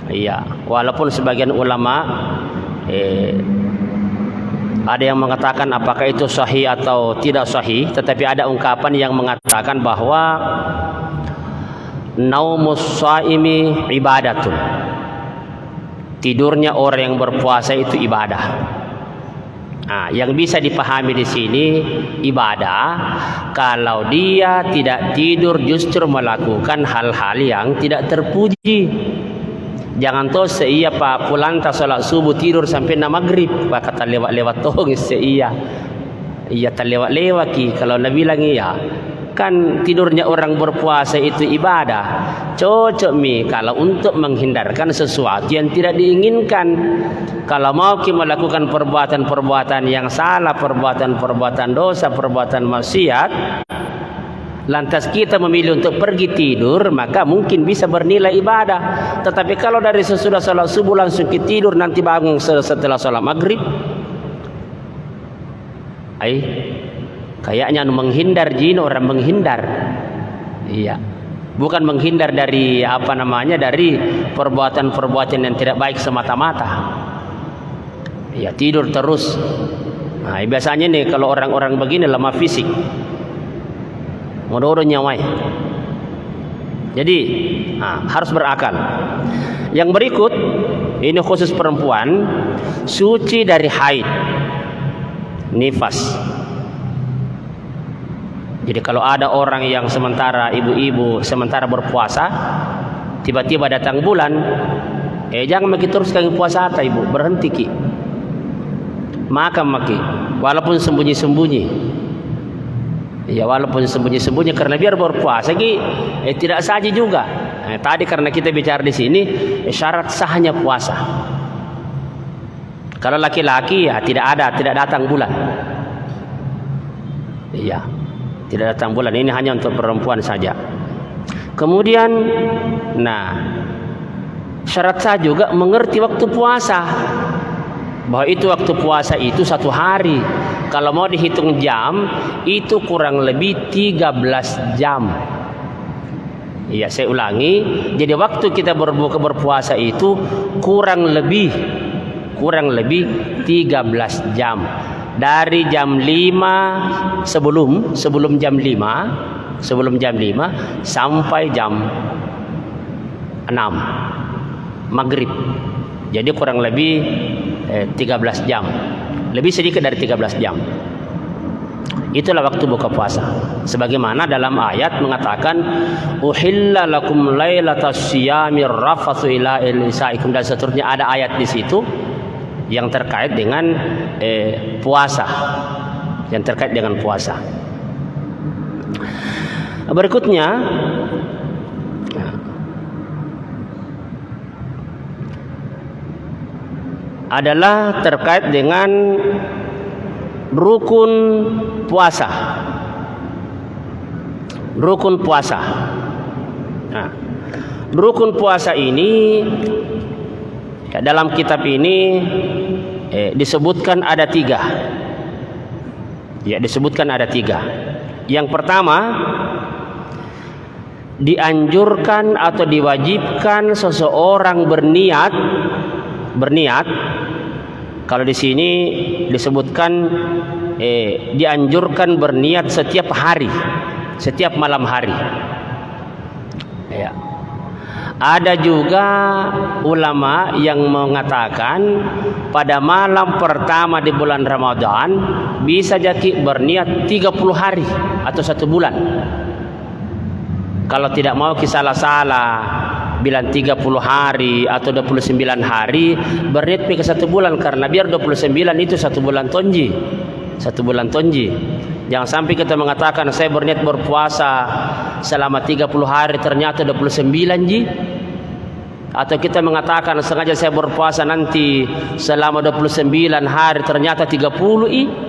iya. Walaupun sebagian ulama ada yang mengatakan apakah itu sahih atau tidak sahih, tetapi ada ungkapan yang mengatakan bahwa naumus shaimi ibadatun, tidurnya orang yang berpuasa itu ibadah. Nah, yang bisa dipahami di sini ibadah kalau dia tidak tidur justru melakukan hal-hal yang tidak terpuji. Jangan toh seiya Pak pulanta salat subuh tidur sampai na maghrib, Pak kata lewat-lewat toh seiya. Iya terlewat-lewat ki kalau Nabi bilang iya. Kan tidurnya orang berpuasa itu ibadah. Cocok mi kalau untuk menghindarkan sesuatu yang tidak diinginkan. Kalau mau kita melakukan perbuatan-perbuatan yang salah, perbuatan-perbuatan dosa, perbuatan maksiat, lantas kita memilih untuk pergi tidur, maka mungkin bisa bernilai ibadah. Tetapi kalau dari sesudah salat subuh langsung kita tidur, nanti bangun setelah salat maghrib, kayaknya menghindar jin, orang menghindar. Iya. Bukan menghindar dari dari perbuatan-perbuatan yang tidak baik semata-mata. Ya tidur terus. Nah, biasanya nih kalau orang-orang begini lemah fisik. Modoro nyawai. Jadi harus berakal. Yang berikut ini khusus perempuan, suci dari haid, nifas. Jadi kalau ada orang yang sementara ibu-ibu sementara berpuasa, tiba-tiba datang bulan, jangan maki teruskan puasa ata ibu, berhenti ki. Maka maki, walaupun sembunyi-sembunyi. Ya walaupun sembunyi-sembunyi karena biar berpuasa ki tidak saja juga. Tadi karena kita bicara di sini syarat sahnya puasa. Kalau laki-laki ya tidak datang bulan. Iya. Tidak datang bulan, ini hanya untuk perempuan saja. Kemudian syarat sah juga mengerti waktu puasa. Bahwa itu waktu puasa itu 1 hari. Kalau mau dihitung jam itu kurang lebih 13 jam. Iya, saya ulangi. Jadi waktu kita berpuasa itu kurang lebih 13 jam. Dari jam 5 sebelum jam 5 sampai jam 6 maghrib. Jadi kurang lebih 13 jam. Lebih sedikit dari 13 jam. Itulah waktu buka puasa. Sebagaimana dalam ayat mengatakan uhilla lakum lailatas siyamir rafatsu ila nisaikum, dan seterusnya ada ayat di situ yang terkait dengan puasa, Berikutnya adalah terkait dengan rukun puasa. Rukun puasa. Rukun puasa ini dalam kitab ini disebutkan ada 3. Ya, disebutkan ada 3. Yang pertama, dianjurkan atau diwajibkan seseorang berniat. Kalau di sini disebutkan dianjurkan berniat setiap hari, setiap malam hari. Ya. Ada juga ulama yang mengatakan pada malam pertama di bulan Ramadan bisa jadi berniat 30 hari atau 1 bulan. Kalau tidak mau salah-salah bilang 30 hari atau 29 hari, berniat ke 1 bulan, karena biar 29 itu 1 bulan tonji. 1 bulan tonji. Jangan sampai kita mengatakan saya berniat berpuasa selama 30 hari ternyata 29 ji. Atau kita mengatakan sengaja saya berpuasa nanti selama 29 hari ternyata 30 i.